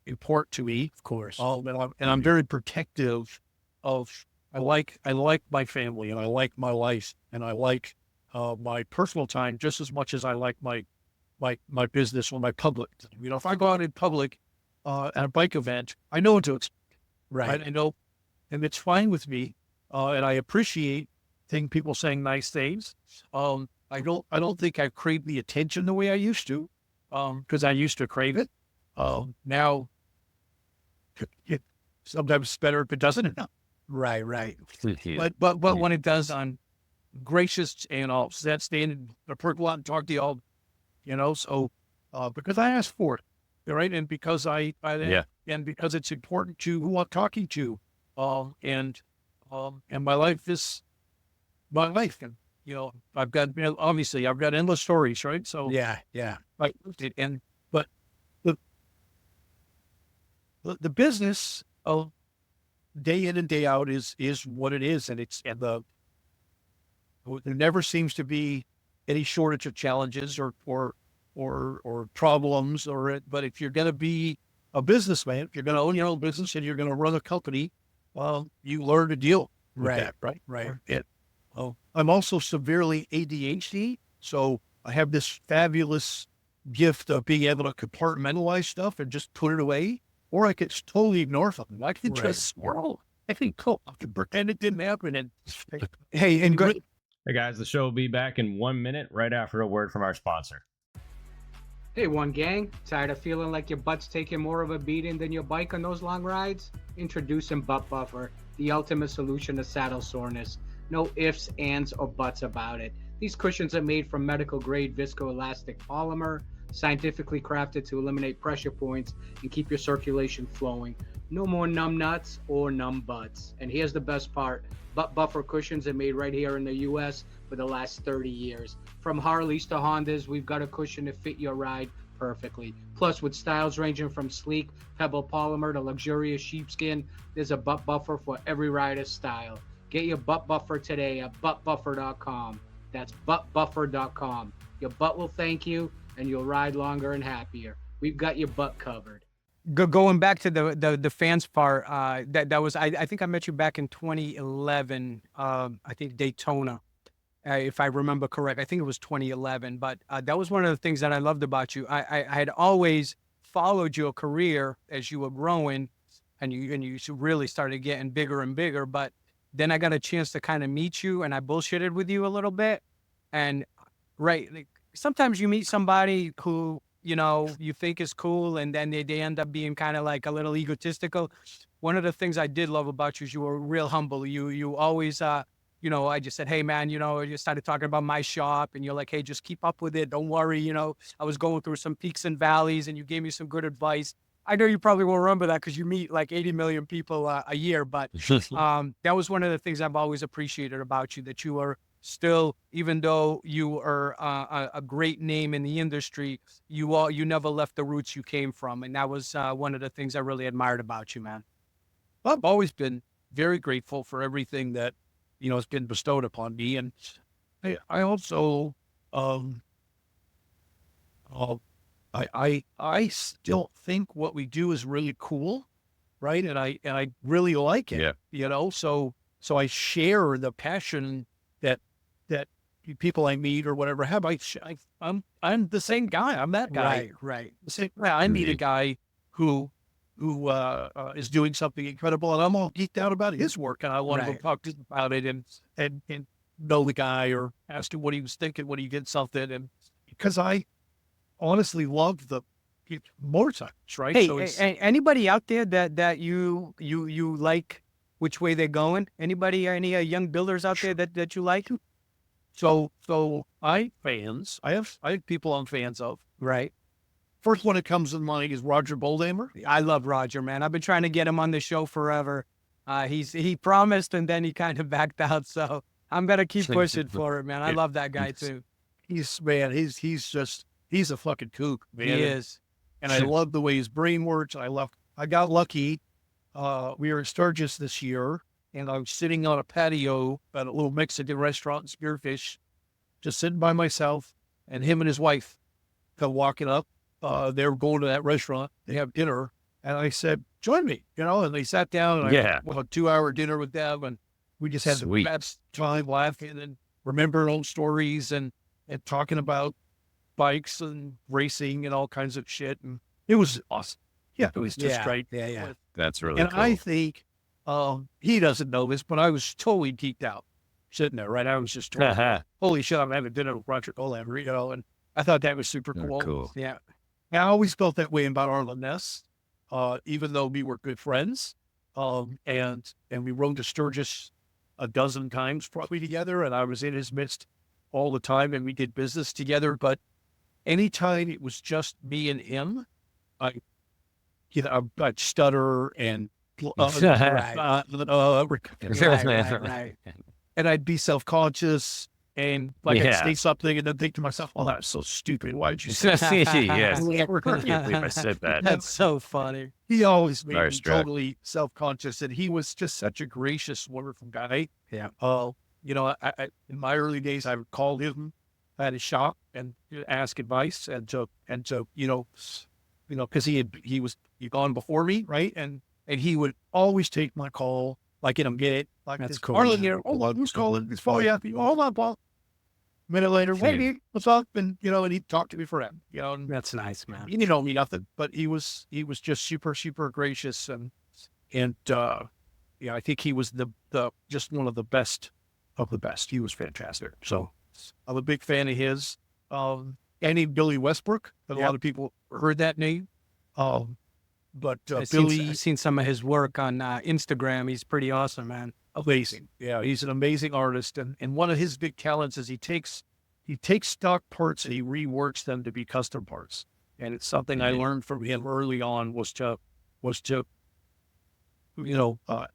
important to me, Of course. and I'm very protective of. I like my family, and I like my life, and I like my personal time just as much as I like my business or my public. If I go out in public at a bike event, I know what to expect. Right. I know, and it's fine with me, and I appreciate people saying nice things. I don't think I crave the attention the way I used to, because I used to crave it. Now, sometimes it's better if it doesn't. Right. But when it does, I'm gracious, and I'll stand in the parking lot and talk to y'all, so because I asked for it, right? And because and because it's important to who I'm talking to, and my life is my life, and I've got obviously I've got endless stories, right? So Yeah. but the business of day in and day out is what it is, and there never seems to be any shortage of challenges or problems but if you're going to be a businessman, if you're going to own your own business and you're going to run a company, you learn to deal with that, right? Right. I'm also severely ADHD, so I have this fabulous gift of being able to compartmentalize stuff and just put it away, or I could totally ignore something. I could just swirl. I think, cool, I could pretend it didn't happen. And Hey, and good. Hey guys, the show will be back in 1 minute right after a word from our sponsor. Hey, One Gang, tired of feeling like your butt's taking more of a beating than your bike on those long rides? Introducing Butt Buffer, the ultimate solution to saddle soreness. No ifs, ands, or buts about it. These cushions are made from medical-grade viscoelastic polymer, scientifically crafted to eliminate pressure points and keep your circulation flowing. No more numb nuts or numb butts. And here's the best part. Butt Buffer cushions are made right here in the U.S. for the last 30 years. From Harleys to Hondas, we've got a cushion to fit your ride perfectly. Plus, with styles ranging from sleek pebble polymer to luxurious sheepskin, there's a Butt Buffer for every rider's style. Get your Butt Buffer today at buttbuffer.com. That's buttbuffer.com. Your butt will thank you, and you'll ride longer and happier. We've got your butt covered. Going back to the fans part, that was I think I met you back in 2011. I think Daytona, if I remember correct. I think it was 2011. But that was one of the things that I loved about you. I had always followed your career as you were growing, and you really started getting bigger and bigger. But then I got a chance to kind of meet you, and I bullshitted with you a little bit. And like, sometimes you meet somebody who, you know, you think is cool, and then they end up being kind of like a little egotistical. One of the things I did love about you is you were real humble. You always, you know, I just said, hey man, you know, I just started talking about my shop, and you're like, hey, just keep up with it. Don't worry. You know, I was going through some peaks and valleys, and you gave me some good advice. I know you probably won't remember that because you meet like 80 million people a year, but that was one of the things I've always appreciated about you, that you are still, even though you are a great name in the industry, you never left the roots you came from. And that was one of the things I really admired about you, man. I've always been very grateful for everything that, you know, has been bestowed upon me. And I also, I still think what we do is really cool, right? And I really like it, you know, so I share the passion that people I meet or whatever have. I'm the same guy. I'm that guy. Right. The same guy. I meet a guy who is doing something incredible, and I'm all geeked out about his work, and I want to go talk to him about it and know the guy or ask him what he was thinking when he did something, and because I honestly love the motorcycles, right? Hey, so anybody out there that you like which way they're going? Anybody, any young builders out there that you like? So I have people I'm fans of. Right. First one that comes to mind is Roger Boldamer. I love Roger, man. I've been trying to get him on the show forever. He promised, and then he kind of backed out. So I'm gonna keep pushing for it, man. I love that guy too. He's a fucking kook, man. He is. And I love the way his brain works. I got lucky. We were in Sturgis this year, and I was sitting on a patio at a little Mexican restaurant in Spearfish, just sitting by myself, and him and his wife come walking up. They were going to that restaurant. They have dinner. And I said, join me, you know, and they sat down, and I had a 2-hour dinner with them, and we just had the best time laughing and remembering old stories and talking about bikes and racing and all kinds of shit. And it was awesome. Yeah, it was just great. Yeah. That's really and cool. I think he doesn't know this, but I was totally geeked out sitting there, right? I was just holy shit, I'm having dinner with Roger Boldamer, you know, and I thought that was super cool. Cool. Yeah. I always felt that way about Arlen Ness, even though we were good friends. And we rode to Sturgis a dozen times probably together, and I was in his midst all the time, and we did business together. But anytime it was just me and him, I'd stutter and Right. and I'd be self-conscious. And I'd say something and then think to myself, "Oh, that's so stupid. Why did you say that?" Yes. I can't believe I said that. That's so funny. He always made me Starstruck. totally self-conscious, and he was just such a gracious, wonderful guy. Yeah. You know, I in my early days, I would call him at his shop and ask advice and to because he'd gone before me, right? And he would always take my call, like, get it. Like, That's this cool, Arlen man. here. Hold on, who's calling? It's Paul Yaffe. Hold on, Paul. A minute later, hey, what's up? And, and he'd talk to me forever, and That's nice, man. he didn't owe me nothing, but he was just super, super gracious. And I think he was the just one of the best of the best. He was fantastic. So I'm a big fan of his. And Billy Westbrook. A lot of people heard that name. But Billy, I've seen some of his work on Instagram. He's pretty awesome, man. amazing. Yeah, he's an amazing artist. And one of his big talents is he takes stock parts and he reworks them to be custom parts. And it's something I learned from him early on was to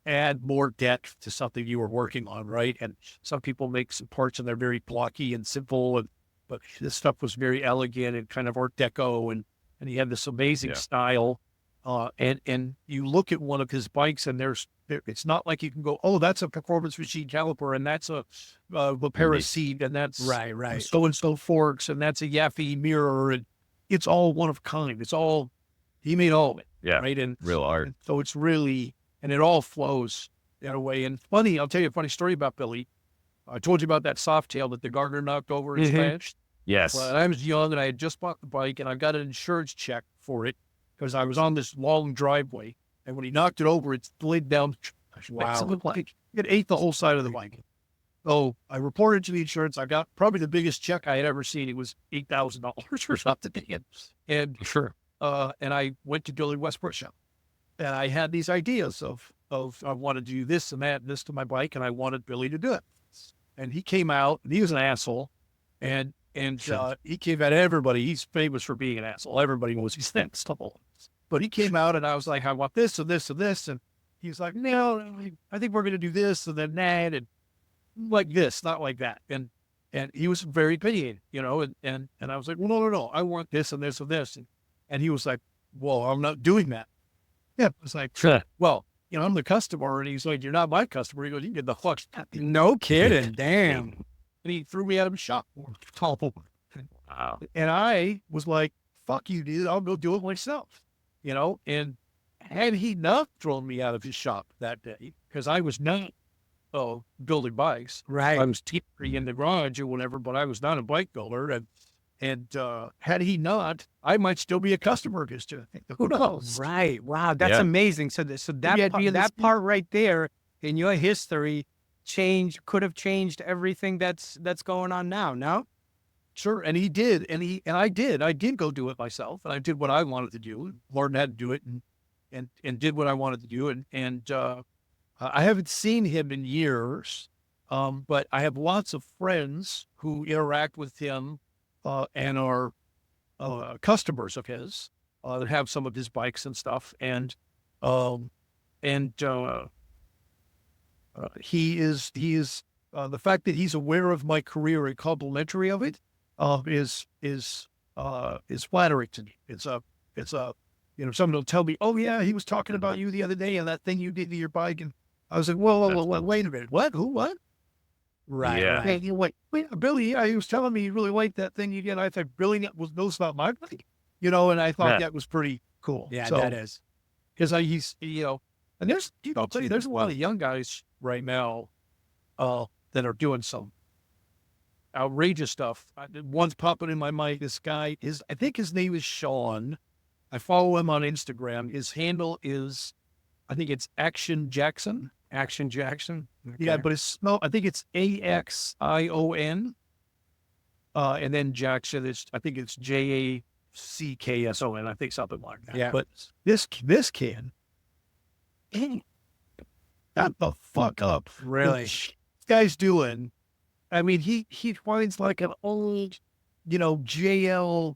add more depth to something you were working on, right? And some people make some parts and they're very blocky and simple, but this stuff was very elegant and kind of Art Deco, and he had this amazing style. And you look at one of his bikes and it's not like you can go, oh, that's a performance machine caliper, and that's a Vapera seat, and that's right. so-and-so forks, and that's a Yaffe mirror, and it's all one of a kind. It's all, he made all of it. Yeah. Right. And Real art. and so it's really, and it all flows in a way. And I'll tell you a funny story about Billy. I told you about that soft tail that the gardener knocked over and smashed. Yes. Well, I was young and I had just bought the bike and I got an insurance check for it because I was on this long driveway. And when he knocked it over, it slid down. Wow. It ate the whole side of the bike. So I reported to the insurance. I got probably the biggest check I had ever seen. It was $8,000 or something. And Sure. and I went to Billy Westbrook's shop. And I had these ideas of I wanted to do this and that and this to my bike, and I wanted Billy to do it. And he came out, and he was an asshole, and he came at everybody. He's famous for being an asshole. Everybody knows he's that stuff. But he came out, and I was like, I want this and this and this, and he was like, no, I think we're going to do this and then that, and like this, not like that. And he was very pitying, and I was like, well, no, I want this and this and this, and he was like, well, I'm not doing that. Yeah, it was like, well, I'm the customer. And he's like, you're not my customer. He goes, you can get the fuck. No kidding. Damn. And he threw me out of his shop. Wow. And I was like, fuck you, dude. I'll go do it myself. And had he not thrown me out of his shop that day, because I was not building bikes. Right. I was tinkering in the garage or whatever, but I was not a bike builder. And had he not, I might still be a customer of his too. Who knows? Right. Wow. That's amazing. So that part right there in your history could have changed everything that's going on now. No? Sure. And he did. And I did go do it myself. And I did what I wanted to do. Learned how to do it and did what I wanted to do. And I haven't seen him in years. But I have lots of friends who interact with him and are customers of his that have some of his bikes and stuff. And he is the fact that he's aware of my career and complimentary of it is flattering to me. It's someone will tell me, oh yeah, he was talking about you the other day and that thing you did to your bike. And I was like, whoa, wait a minute. What? Who? What? Right. Yeah. Right. And wait, Billy, he was telling me he really liked that thing you did. I thought Billy knows about my bike, and I thought that was pretty cool. Yeah, so, that is. Because he's, and there's, I'll tell you, there's a lot of young guys right now that are doing some outrageous stuff. One's popping in my mind. This guy I think his name is Sean. I follow him on Instagram. His handle is, I think it's Action Jackson. Action Jackson. Okay. Yeah, but it's I think it's AXION. And then Jackson I think it's JACKSON. I think something like that. Yeah. But this kid, got the fuck up. Really? This guy's doing. I mean, he finds like an old, JL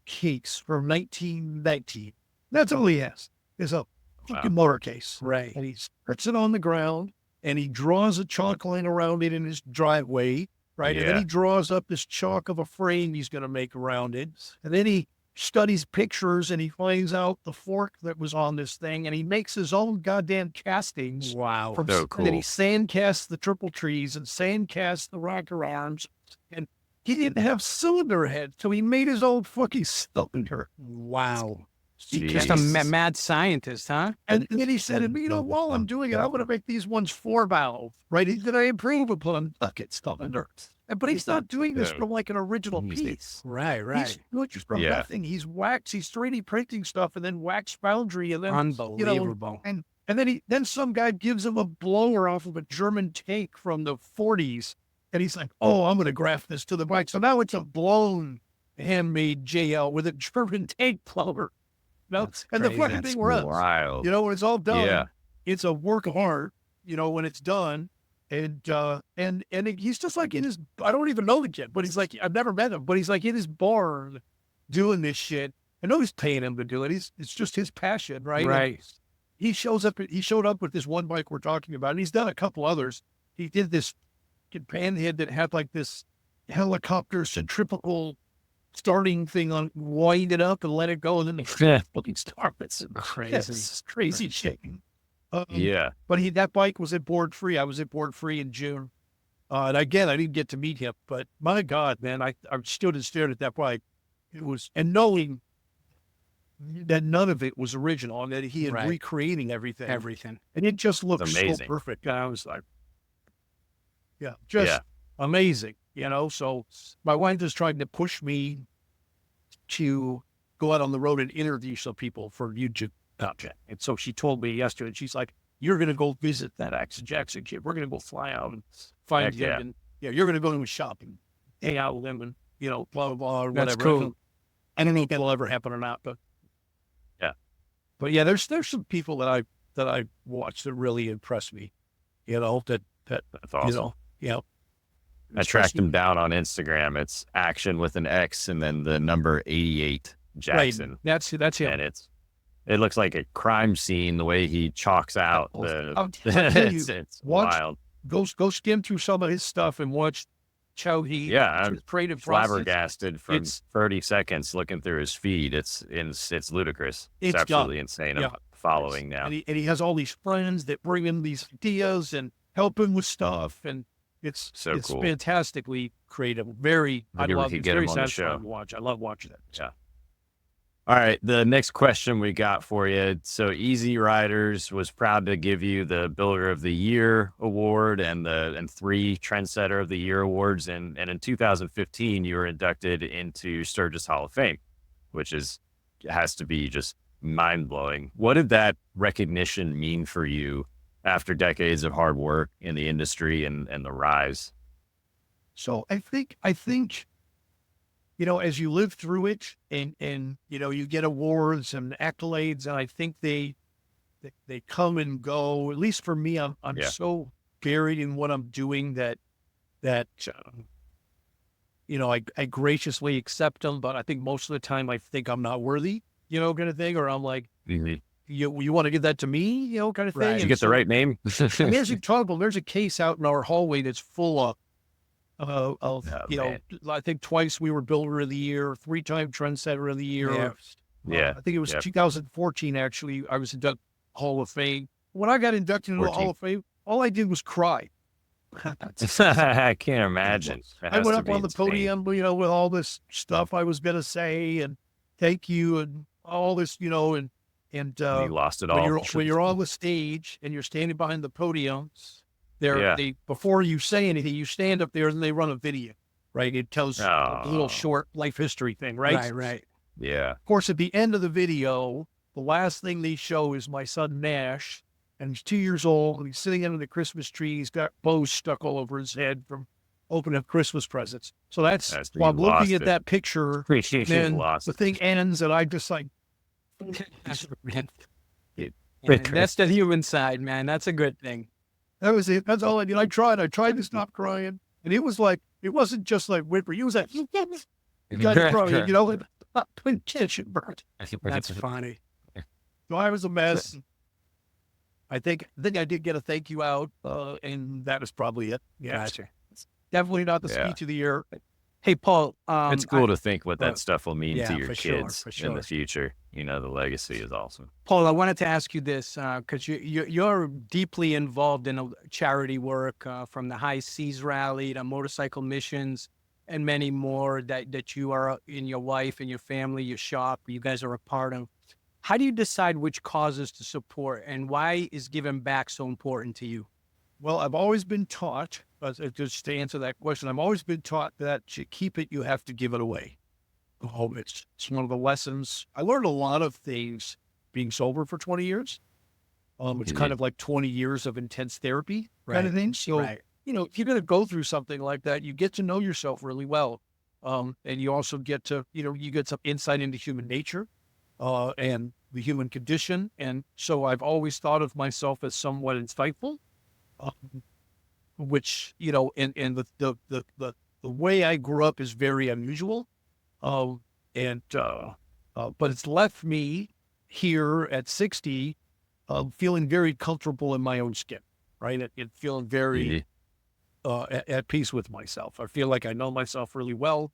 case from 1919. That's all he has. Is a fucking motor case. Right. And he puts it on the ground and he draws a chalk line around it in his driveway, right? Yeah. And then he draws up this chalk of a frame he's going to make around it. And then he studies pictures and he finds out the fork that was on this thing and he makes his own goddamn castings. Wow. So cool. And then he sand casts the triple trees and sand casts the rocker arms and he didn't have cylinder head, so he made his own fucking cylinder. Wow. Just a mad scientist, huh? And then he said, you know, while I'm doing it, I'm going to make these ones 4-valve, right? Did I improve upon bucket cylinder? But he's not doing this from like an original piece. Right, He's doing just from nothing. He's 3D printing stuff and then wax foundry and then Unbelievable. and then some guy gives him a blower off of a German tank from the 40s, and he's like, "Oh, I'm going to graft this to the bike." So now it's a blown handmade JL with a German tank blower. And the fucking thing we're wild. you know, when it's all done, it's a work of art. You know, when it's done. And he's just like in his, I don't even know the kid, but he's like, I've never met him, but he's like in his barn doing this shit. I know he's paying him to do it. It's just his passion, right? Right. And he showed up with this one bike we're talking about, and he's done a couple others. He did this panhead that had like this helicopter centrifugal starting thing on, wind it up and let it go, and then the fucking start. It's crazy. It's crazy shit. But that bike was at Board Free. I was at Board Free in June. And again, I didn't get to meet him, but my God, man, I stood and stared at that bike. It was, and knowing that none of it was original and that he had recreating everything. And it just looked so perfect. And I was like, amazing, you know? So my wife is trying to push me to go out on the road and interview some people for YouTube. And so she told me yesterday, she's like, "You're going to go visit that Action Jackson kid. We're going to go fly out and find him. And you're going to go to his shop and hang out with him and, you know, blah, blah, blah, or whatever." That's cool. I don't know if that'll ever happen or not, but there's some people that I watched that really impressed me, you know, that's awesome. You know, I tracked him down on Instagram. It's Action with an X and then the number 88 Jackson. Right. That's him. And it looks like a crime scene the way he chalks out it's wild. Go skim through some of his stuff and watch how he I'm creative flabbergasted from 30 seconds looking through his feed. It's ludicrous. It's absolutely insane. I'm following now. And he has all these friends that bring him these ideas and help him with stuff, and it's cool. Fantastically creative. I love it. Very satisfying to watch. I love watching it. Yeah. All right, the next question we got for you. So Easy Riders was proud to give you the Builder of the Year award and 3 Trendsetter of the Year awards. And in 2015, you were inducted into Sturgis Hall of Fame, which has to be just mind-blowing. What did that recognition mean for you after decades of hard work in the industry and the rise? So I think you know, as you live through it and, you know, you get awards and accolades, and I think they come and go. At least for me, I'm so buried in what I'm doing that you know, I graciously accept them, but I think most of the time I think I'm not worthy, you know, kind of thing, or I'm like, you want to give that to me, you know, kind of thing. Did you get the right name? There's a case out in our hallway that's full of you know, I think twice we were Builder of the Year, 3-time Trendsetter of the Year. I think it was 2014, actually. I was inducted Hall of Fame. When I got inducted into the Hall of Fame, all I did was cry. I can't imagine. I went up on the podium, you know, with all this stuff I was going to say and thank you and all this, you know, and you lost it all. When you're on the stage and you're standing behind the podium, they before you say anything, you stand up there and they run a video, right? It tells a little short life history thing, right? Right. Yeah. Of course, at the end of the video, the last thing they show is my son Nash, and he's 2 years old, and he's sitting under the Christmas tree. He's got bows stuck all over his head from opening up Christmas presents. So that's while I'm looking at that picture, then the thing ends, and I just like. That's the human side, man. That's a good thing. That was it. That's all I did. I tried to stop crying. And it was like, it wasn't just like whimpering. It was like, you got to cry, you know, twin tension burnt. That's funny. So I was a mess. I think I did get a thank you out, and that is probably it. Yeah. Gotcha. It's definitely not the speech of the year. Hey, Paul. It's cool to think what that stuff will mean to your kids sure. in the future. You know, the legacy is awesome. Paul, I wanted to ask you this because you're deeply involved in charity work, from the High Seas Rally to motorcycle missions. and many more that you are in your wife and your family, your shop, you guys are a part of. How do you decide which causes to support, and why is giving back so important to you? Well, I've always been taught, just to answer that question, I've always been taught that to keep it, you have to give it away. Oh, it's one of the lessons. I learned a lot of things being sober for 20 years. It's kind of like 20 years of intense therapy kind of thing. So, if you're going to go through something like that, you get to know yourself really well. And you also get to, you get some insight into human nature, and the human condition. And so I've always thought of myself as somewhat insightful, which, and the way I grew up is very unusual. But it's left me here at 60, feeling very comfortable in my own skin, right? And feeling very at peace with myself. I feel like I know myself really well,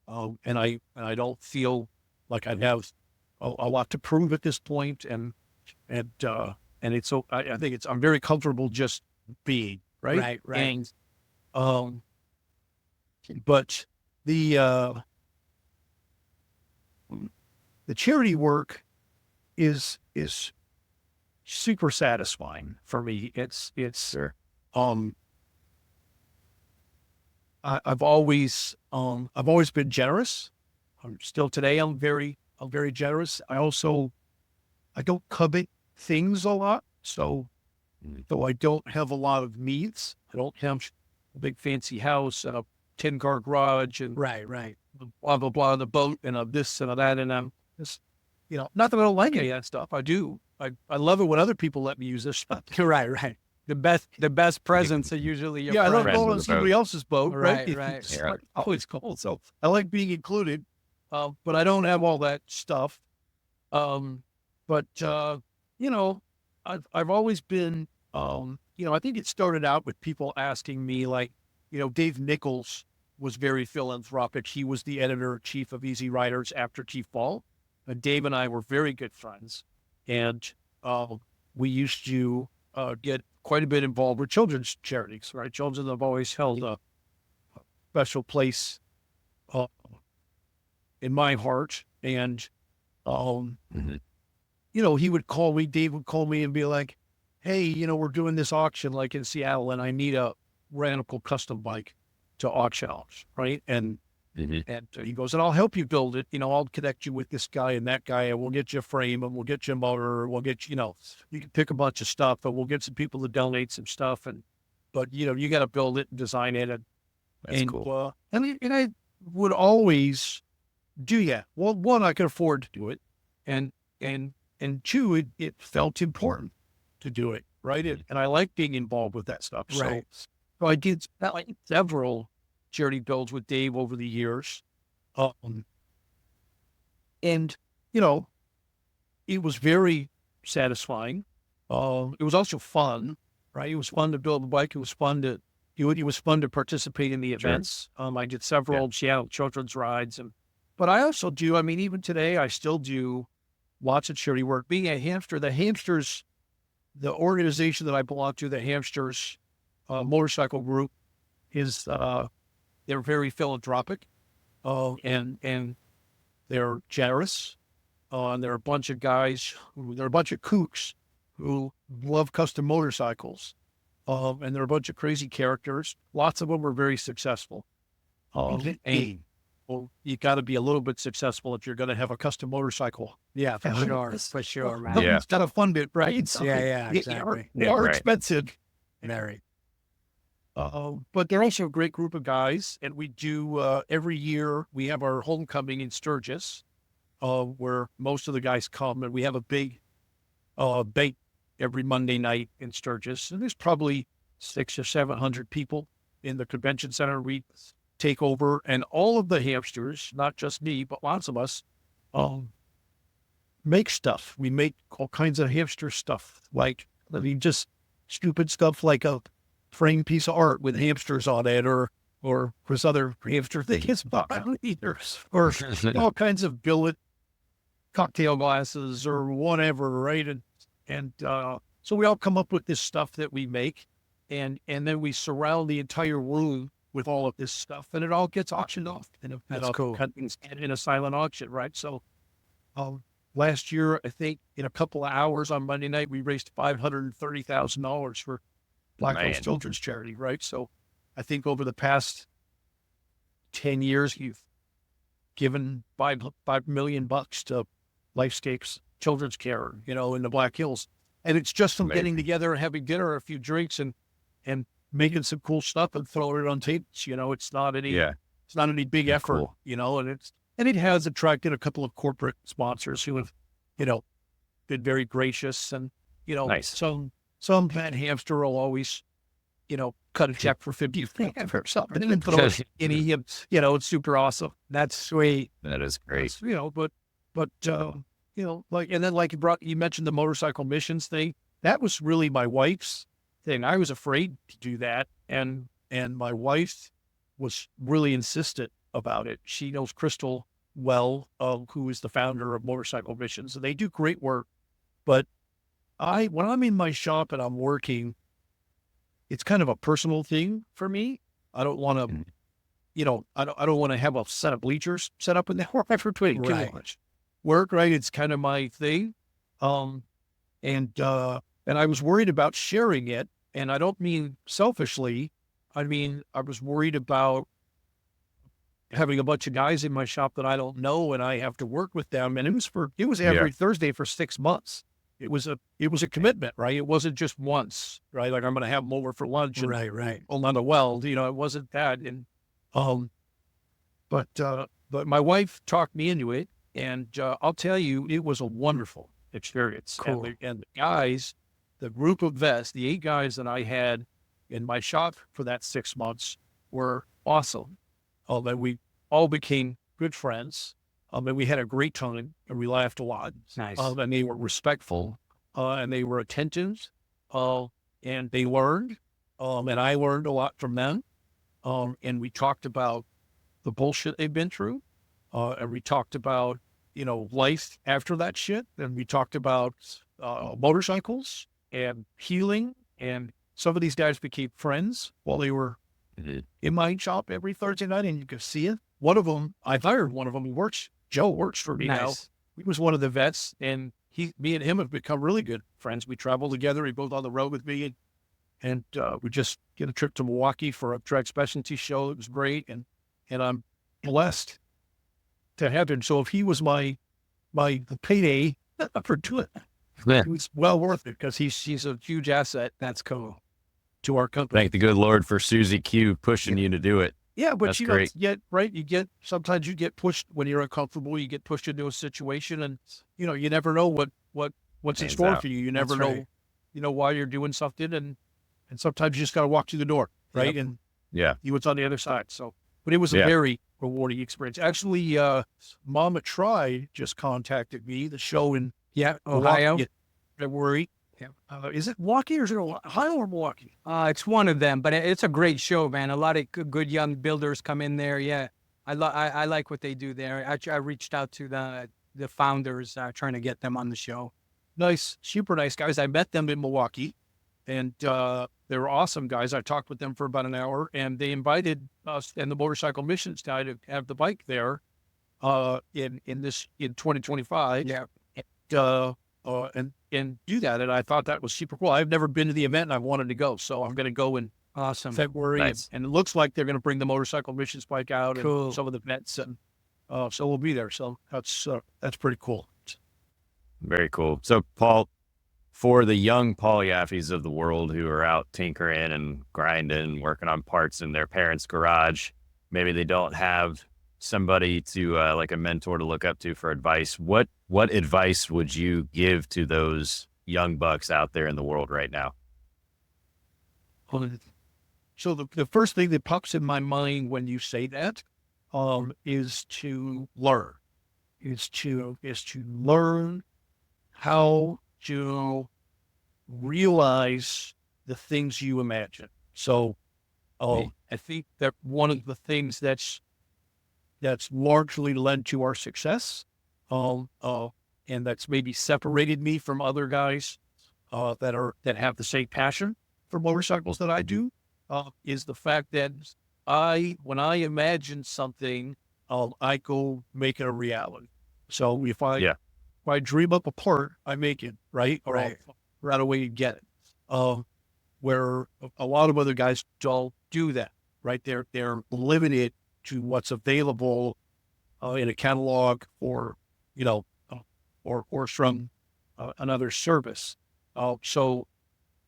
and I don't feel like I have a lot to prove at this point. And it's so I think I'm very comfortable just being right. And but the charity work is super satisfying for me. It's Sure. I've always been generous. Still today, I'm very generous. I don't covet things a lot. So though I don't have a lot of needs, I don't have a big fancy house and a 10-car garage and Right. blah, blah, blah, the boat and this and that. And I'm just, not that I don't like any of that stuff. I do. I love it when other people let me use this stuff. Right. The best presents are usually your I love friends. going on somebody else's boat, right? Right. It's like, oh, it's cool. So I like being included, but I don't have all that stuff. But I've always been, I think it started out with people asking me, like, Dave Nichols was very philanthropic. He was the editor-in-chief of Easy Riders after Chief Paul. And Dave and I were very good friends. And we used to get quite a bit involved with children's charities, right? Children have always held a special place in my heart. And, he would call me, Dave would call me and be like, hey, we're doing this auction like in Seattle, and I need a radical custom bike to auction off, right? And he goes, and I'll help you build it. I'll connect you with this guy and that guy, and we'll get you a frame, and we'll get you a motor, we'll get you, you can pick a bunch of stuff, and we'll get some people to donate some stuff. But you got to build it and design it. That's cool. And I would always do that. Well, one, I could afford to do it. And two, it felt important to do it, right? And I like being involved with that stuff. Right. So I did several charity builds with Dave over the years. And, it was very satisfying. It was also fun, right? It was fun to build the bike. It was fun to do it. It was fun to participate in the events. I did several Seattle children's rides. But I also do, even today, I still do lots of charity work. Being a hamster, the hamsters, the organization that I belong to, the Hamsters Motorcycle Group, is they're very philanthropic, and they're generous. And they're a bunch of guys, they're a bunch of kooks who love custom motorcycles, and they're a bunch of crazy characters. Lots of them are very successful. And you got to be a little bit successful if you're going to have a custom motorcycle. Yeah, for sure, man. It's got a fun bit, right? Exactly. They are expensive. Very. But they're also a great group of guys. And we do, every year, we have our homecoming in Sturgis, where most of the guys come. And we have a big bake every Monday night in Sturgis. And there's probably 600 or 700 people in the convention center. We take over, and all of the hamsters, not just me, but lots of us, make stuff. We make all kinds of hamster stuff, like, just stupid stuff like a framed piece of art with hamsters on it, or this other hamster things, or all kinds of billet cocktail glasses or whatever, right? And so we all come up with this stuff that we make, and then we surround the entire room with all of this stuff, and it all gets auctioned off That's cool. In a silent auction, right? So, last year, I think in a couple of hours on Monday night, we raised $530,000 for Black Hills Man. Children's Charity, right? So, I think over the past 10 years, you've given $5 million to Lifescapes Children's Care, in the Black Hills. And it's just from Amazing. getting together and having dinner, a few drinks, and making some cool stuff and throwing it on tables. It's not any big effort, Cool. and it has attracted a couple of corporate sponsors who have, been very gracious, and, Nice. some fat hamster will always, cut a check for 50 or something and then throw it in. It's super awesome. That's sweet. That is great. But you mentioned the motorcycle missions thing. That was really my wife's thing. I was afraid to do that. And my wife was really insistent about it. She knows Crystal well, who is the founder of Motorcycle Missions, and they do great work. But when I'm in my shop and I'm working, it's kind of a personal thing for me. I don't want to, I don't want to have a set of bleachers set up in there for too much work, right? It's kind of my thing. And I was worried about sharing it, and I don't mean selfishly. I mean, I was worried about having a bunch of guys in my shop that I don't know, and I have to work with them. And it was every Thursday for 6 months. It was a commitment, right? It wasn't just once, right? Like I'm going to have them over for lunch, and Right. on the weld, it wasn't that. And, but my wife talked me into it, and I'll tell you, it was a wonderful experience. Cool. And the guys, the group of vets, the 8 guys that I had in my shop for that 6 months were awesome. And we all became good friends. And we had a great time, and we laughed a lot. Nice. And they were respectful, and they were attentive, and they learned, and I learned a lot from them. And we talked about the bullshit they've been through, and we talked about, life after that shit, and we talked about motorcycles and healing, and some of these guys became friends while they were in my shop every Thursday night, and you could see it. One of them, I hired one of them. Joe works for me now. He was one of the vets, and me and him have become really good friends. We travel together. He goes on the road with me, and we just get a trip to Milwaukee for a track specialty show. It was great, and I'm blessed to have him. So if he was my payday for doing it, it was well worth it, because he's a huge asset. That's cool. To our company. Thank the good Lord for Susie Q pushing you to do it. Yeah, but That's great. Sometimes you get pushed when you're uncomfortable. You get pushed into a situation, and you never know what's in Hands store out. for you. You never That's know, why you're doing something, and sometimes you just got to walk through the door, right? Yep. And Yeah. see what's on the other side. So, but it was a very rewarding experience. Actually, Mama Try just contacted me. The show in Ohio. February. Yeah. Is it Milwaukee, or is it Ohio or Milwaukee? It's one of them, but it's a great show, man. A lot of good young builders come in there. Yeah, I like what they do there. I reached out to the founders, trying to get them on the show. Nice, super nice guys. I met them in Milwaukee, and they were awesome guys. I talked with them for about an hour, and they invited us and the Motorcycle Missions guy to have the bike there in 2025. Yeah. And do that. And I thought that was super cool. I've never been to the event, and I wanted to go. So I'm going to go in Awesome. February. Nice. And it looks like they're going to bring the Motorcycle Missions bike out, Cool. and some of the vets. And so we'll be there. So that's pretty cool. Very cool. So, Paul, for the young Paul Yaffes of the world who are out tinkering and grinding, working on parts in their parents' garage, maybe they don't have somebody to like a mentor to look up to for advice. What advice would you give to those young bucks out there in the world right now? So the first thing that pops in my mind when you say that is to learn, is to learn how to realize the things you imagine. So I think that one of the things that's largely led to our success, and that's maybe separated me from other guys that have the same passion for motorcycles that I do, is the fact that when I imagine something, I go make it a reality. So if I dream up a part, I make it, right? Or I'll figure out a way to get it. Where a lot of other guys don't do that, right? They're limited to what's available in a catalog or, or from another service. So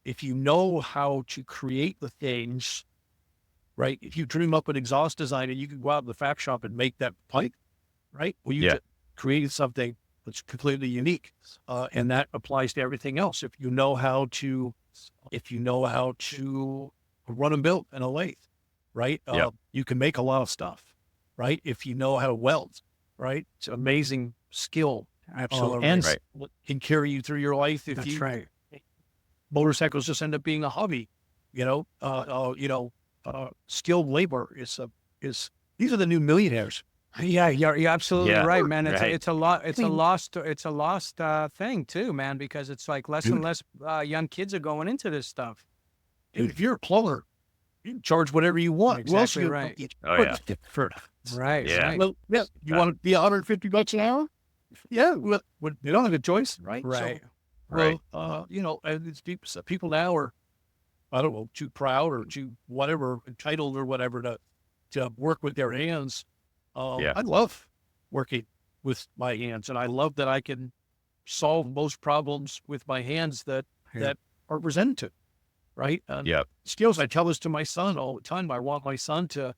if you know how to create the things, right? If you dream up an exhaust design and you can go out in the fab shop and make that pipe, right? Well, you just created something that's completely unique. And that applies to everything else. If you know how to run a mill in a lathe, right? You can make a lot of stuff, right? If you know how to weld, right? It's an amazing skill. Absolutely. And can carry you through your life. That's right. Motorcycles just end up being a hobby, skilled labor is these are the new millionaires. Yeah, you're absolutely right, man. It's a lost thing too, man, because it's like less and less young kids are going into this stuff. Dude, if you're a plumber, you can charge whatever you want. Exactly right. Right. Yeah. Right. Well, yeah. You want to be $150 an hour? Yeah. Well, you don't have a choice, right? Right. So, and it's people now are, I don't know, too proud or too whatever, entitled or whatever to work with their hands. I love working with my hands, and I love that I can solve most problems with my hands that are presented to, right? Skills. I tell this to my son all the time. I want my son to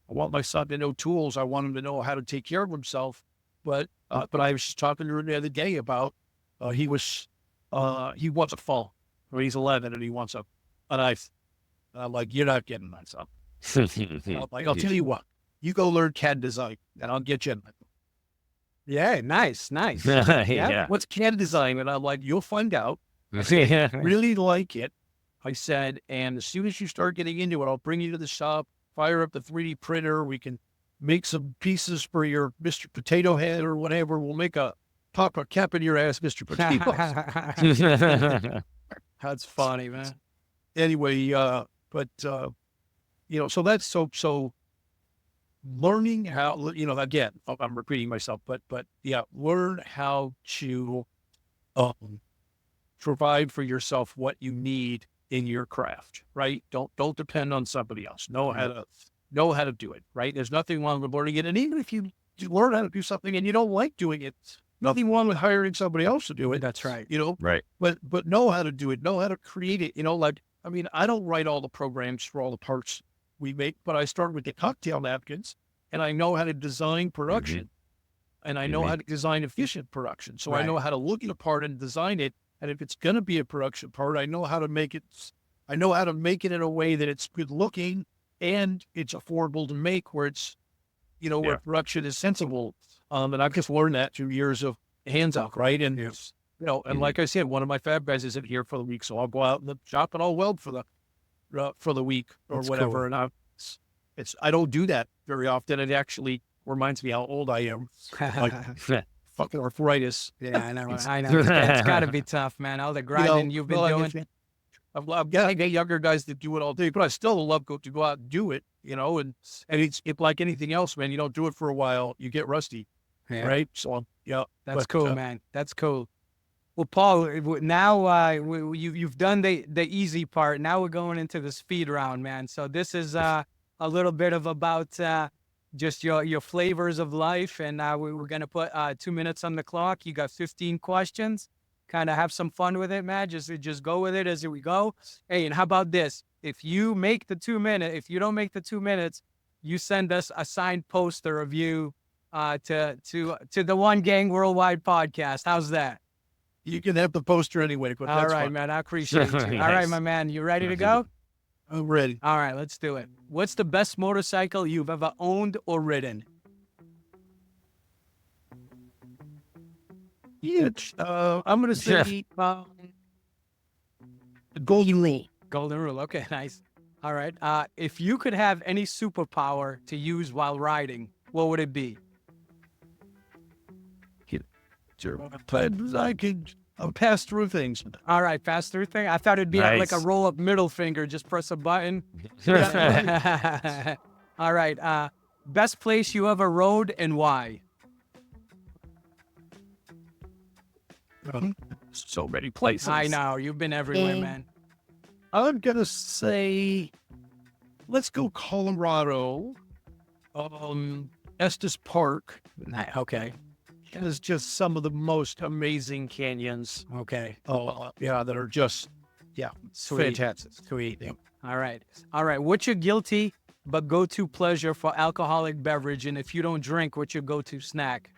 know tools. I want him to know how to take care of himself. But I was just talking to him the other day about he wants a phone. Well, he's 11 and he wants a knife. And I'm like, you're not getting that, son. I'm like, I'll tell you what. You go learn CAD design, and I'll get you a knife. Yeah, nice. What's CAD design? And I'm like, you'll find out. Really like it. I said, and as soon as you start getting into it, I'll bring you to the shop, fire up the 3D printer. We can make some pieces for your Mr. Potato Head or whatever. We'll make pop a cap in your ass, Mr. Potato. That's funny, man. Anyway, so that's so learning how, again, I'm repeating myself, but learn how to provide for yourself what you need in your craft, right? Don't depend on somebody else. Know how to do it, right? There's nothing wrong with learning it. And even if you learn how to do something and you don't like doing it, nothing wrong with hiring somebody else to do it. That's right. Right. But know how to do it, know how to create it. I don't write all the programs for all the parts we make, but I start with the cocktail napkins and I know how to design production and I know how to design efficient production. So I know how to look at a part and design it. And if it's going to be a production part, I know how to make it in a way that it's good looking and it's affordable to make where it's, where production is sensible. And I've just learned that through years of hands-on, right? And, and like I said, one of my fab guys isn't here for the week, so I'll go out in the shop and I'll weld for the week or That's whatever. cool. And I don't do that very often. It actually reminds me how old I am. Like fucking arthritis. Yeah, I know. It's got to be tough, man. All the grinding you've been doing. I've got younger guys that do it all day, but I still love to go out and do it, and it's like anything else, man. You don't do it for a while, you get rusty, right? So, That's cool, man. That's cool. Well, Paul, now you've done the easy part. Now we're going into the speed round, man. So this is a little bit of about just your flavors of life, and we're gonna put 2 minutes on the clock. You got 15 questions. Kind of have some fun with it, man. Just go with it as we go. Hey, and how about this? If you don't make the 2 minutes, you send us a signed poster of you to the One Gang Worldwide podcast. How's that? You can have the poster anyway. But all right, man. I appreciate you. Nice. All right, my man. You ready to go? I'm ready. All right, let's do it. What's the best motorcycle you've ever owned or ridden? Yeah, I'm going to say the Golden Rule. Golden Rule. Okay, nice. All right. If you could have any superpower to use while riding, what would it be? Sure. I could pass through things. All right, pass through thing. I thought it'd be like a roll-up middle finger. Just press a button. All right. Best place you ever rode and why? So many places. I know you've been everywhere, man. I'm gonna say, let's go Colorado. Estes Park Okay. has just some of the most amazing canyons. Okay. Yeah, that are just, Sweet. fantastic. Sweet. All right. All right. What's your guilty but go-to pleasure for alcoholic beverage? And if you don't drink, what's your go-to snack?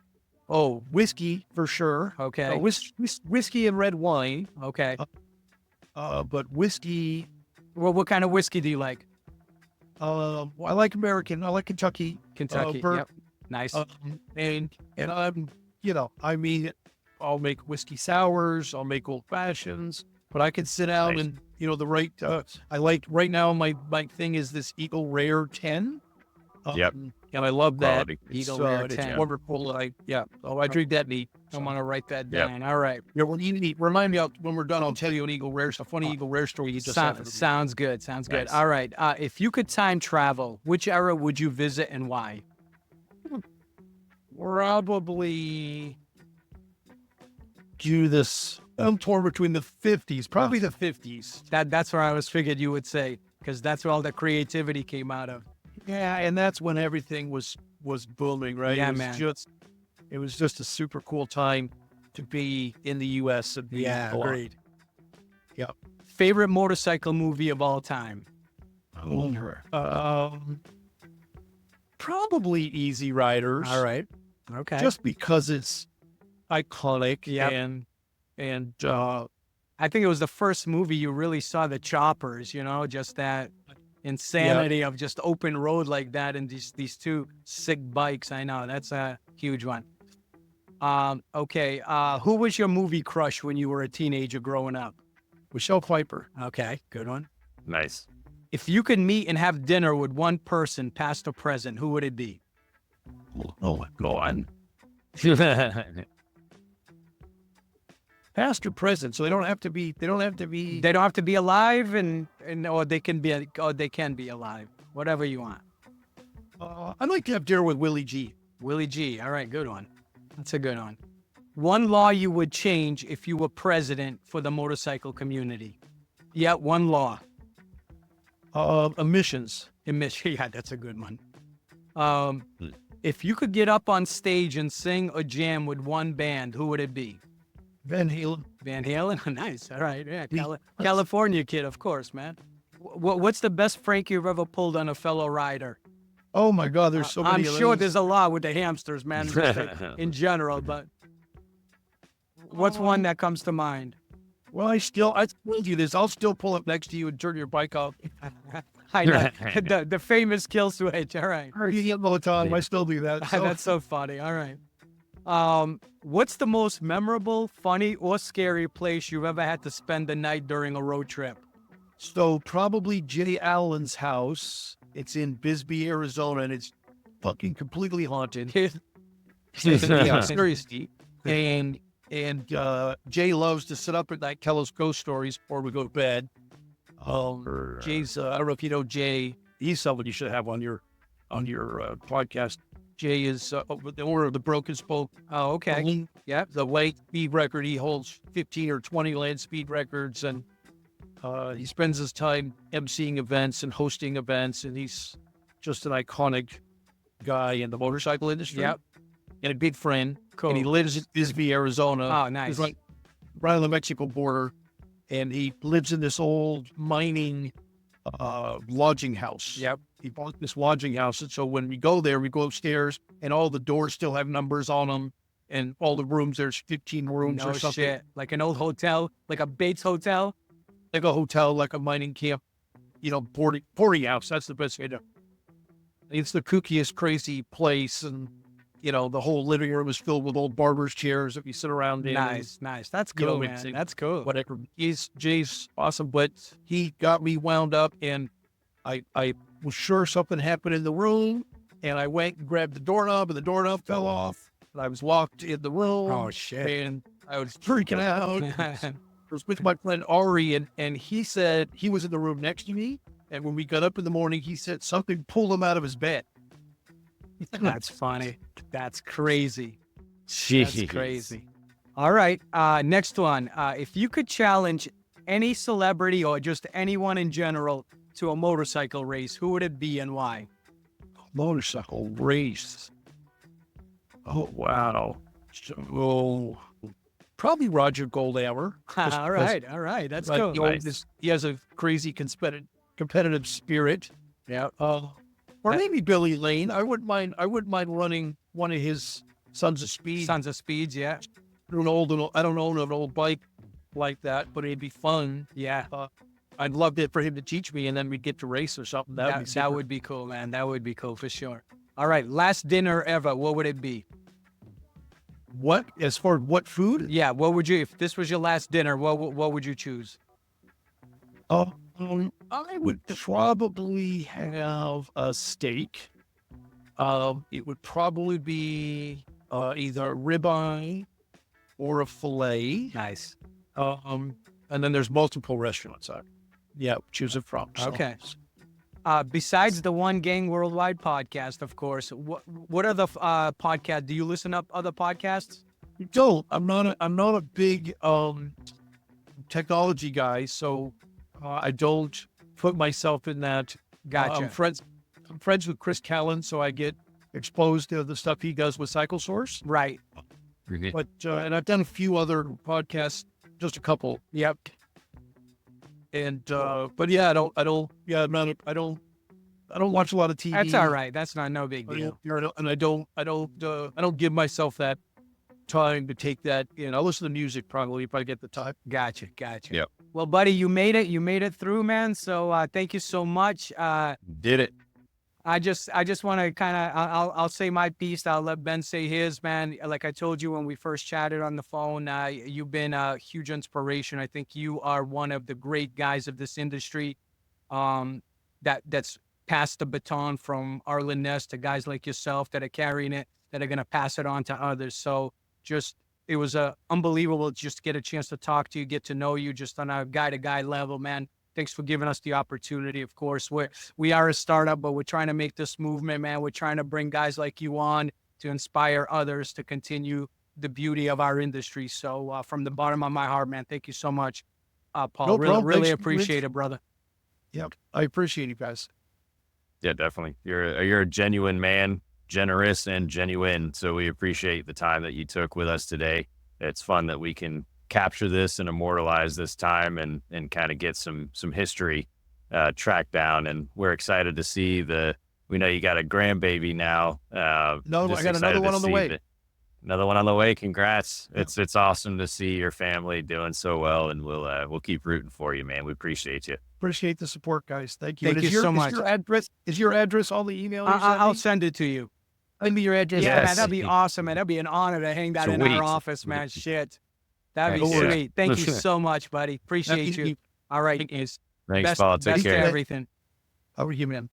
Oh, whiskey for sure. Okay. Whiskey and red wine. Okay. But whiskey, Well, what kind of whiskey do you like? I like American. I like Kentucky. Kentucky. bourbon. Yep. Nice. And I'm, I mean, I'll make whiskey sours. I'll make old fashions. But I can sit out Nice. and, the right. I like right now. My thing is this Eagle Rare 10. Yep. And I love that. Quality. Eagle Rare It's 10. wonderful. I drink that neat. I'm gonna write that Yep. down. All right. Yeah, when you eat, remind me when we're done. I'll tell you an Eagle Rare, a funny Eagle Rare story. You just happened to me. Sounds good. Sounds good. Nice. All right. If you could time travel, which era would you visit and why? Probably do this. I'm torn between the 50s, probably the 50s. That's where I was figured you would say, because that's where all the creativity came out of. Yeah, and that's when everything was booming, right? Yeah, it was man. It was just a super cool time to be in the U.S. and be alive. agreed. Yep. Favorite motorcycle movie of all time? Probably Easy Riders. All right. Okay. Just because it's iconic. Yep. And I think it was the first movie you really saw the choppers, just that insanity of just open road like that and these two sick bikes. I know that's a huge one. Okay. Who was your movie crush when you were a teenager growing up? Michelle Pfeiffer. Okay. Good one. Nice. If you could meet and have dinner with one person, past or present, who would it be? Oh my God. Past or present, so they don't have to be. They don't have to be alive, or they can be alive. Whatever you want. I'd like to have dinner with Willie G. Willie G. All right, good one. That's a good one. One law you would change if you were president for the motorcycle community. Yeah, one law. Emissions. Yeah, that's a good one. If you could get up on stage and sing or jam with one band, who would it be? Van Halen. Van Halen? Nice. All right. Yeah. California kid, of course, man. What's the best prank you've ever pulled on a fellow rider? Oh my God, there's so many. I'm of sure those. there's a lot with the hamsters, man, just in general, but what's one that comes to mind? Well, I told you this. I'll still pull up next to you and turn your bike off. I know. the famous kill switch. All right. You get all the time. I still do that. So. That's so funny. All right. What's the most memorable, funny, or scary place you've ever had to spend the night during a road trip? So probably Jay Allen's house. It's in Bisbee, Arizona, and it's fucking completely haunted. Yeah, seriously. And Jay loves to sit up at night, tell us ghost stories before we go to bed. Jay's, I don't know if you know Jay. He's someone you should have on your podcast. Jay is the owner of the Broken Spoke. Oh, okay. Yeah, the late speed record. He holds 15 or 20 land speed records, and he spends his time emceeing events and hosting events, and he's just an iconic guy in the motorcycle industry. Yep. And a good friend. Cool. And he lives in Bisbee, Arizona. Oh, nice. He's right on the Mexico border, and he lives in this old mining lodging house. Yep. He bought this lodging house, and so when we go there, we go upstairs, and all the doors still have numbers on them, and all the rooms, there's 15 rooms No or something. shit. Like an old hotel, like a Bates hotel. Like a hotel, like a mining camp, boarding house. That's the best way to. It's the kookiest, crazy place, and the whole living room is filled with old barber's chairs that we sit around in. Nice. That's cool, it's- man. That's cool. Whatever. Jay's awesome, but he got me wound up, and I was sure something happened in the room, and I went and grabbed the doorknob, and the doorknob fell off, and I was locked in the room. Oh, shit. And I was freaking out. I was with my friend Ari, and he said he was in the room next to me, And when we got up in the morning, he said something pulled him out of his bed. That's funny. That's crazy. Jeez. That's crazy. All right. Next one. If you could challenge any celebrity or just anyone in general to a motorcycle race, who would it be and why? Motorcycle race. Oh, wow. So, probably Roger Goldhammer. All right. That's Like, cool. you know, he has a crazy competitive spirit. Yeah. Or maybe Billy Lane. I wouldn't mind running one of his Sons of Speed. Sons of Speeds, yeah. I don't own an old bike like that, but it'd be fun. Yeah. I'd love it for him to teach me, and then we'd get to race or something. That would be cool, man. That would be cool for sure. All right. Last dinner ever. What would it be? What? As far as what food? Yeah. What would you, if this was your last dinner, what would you choose? I would probably have a steak. It would probably be either a ribeye or a fillet. Nice. And then there's multiple restaurants. Choose it from. So. Okay. Besides the One Gang Worldwide podcast, of course, what other podcasts? Do you listen up other podcasts? Don't. I'm not a big technology guy, so I don't put myself in that. Gotcha. I'm friends with Chris Callan, so I get exposed to the stuff he does with Cycle Source. Right. But and I've done a few other podcasts, just a couple. Yep. And but yeah, I don't watch a lot of TV. That's all right. That's no big deal. And I don't give myself that time to take that in. I'll listen to music probably if I get the time. Gotcha. Yep. Well, buddy, you made it through, man. So thank you so much. Did it. I just want to kind of, I'll say my piece. I'll let Ben say his, man. Like I told you when we first chatted on the phone, you've been a huge inspiration. I think you are one of the great guys of this industry that's passed the baton from Arlen Ness to guys like yourself that are carrying it, that are going to pass it on to others. So it was unbelievable just to get a chance to talk to you, get to know you just on a guy-to-guy level, man. Thanks for giving us the opportunity. Of course, we are a startup, but we're trying to make this movement, man. We're trying to bring guys like you on to inspire others to continue the beauty of our industry. So from the bottom of my heart, man, thank you so much, Paul. No problem. Really appreciate it, brother. Yep. I appreciate you guys. Yeah, definitely. You're a genuine man, generous and genuine. So we appreciate the time that you took with us today. It's fun that we can capture this and immortalize this time and kind of get some history tracked down. And we're excited to see we know you got a grandbaby now. No, I got another one on the way. Another one on the way. Congrats. Yeah. It's awesome to see your family doing so well, and we'll keep rooting for you, man. We appreciate you. Appreciate the support, guys. Thank you. Thank you so much. Is your address on the email? I'll send it to you. Send me your address. Yeah, man, that'd be awesome, man. That'd be an honor to hang that in our office, man. Shit. That'd be sweet. Thank you so much, buddy. Appreciate you. All right. Thanks, Paul. Take care. Everything. How are you, man?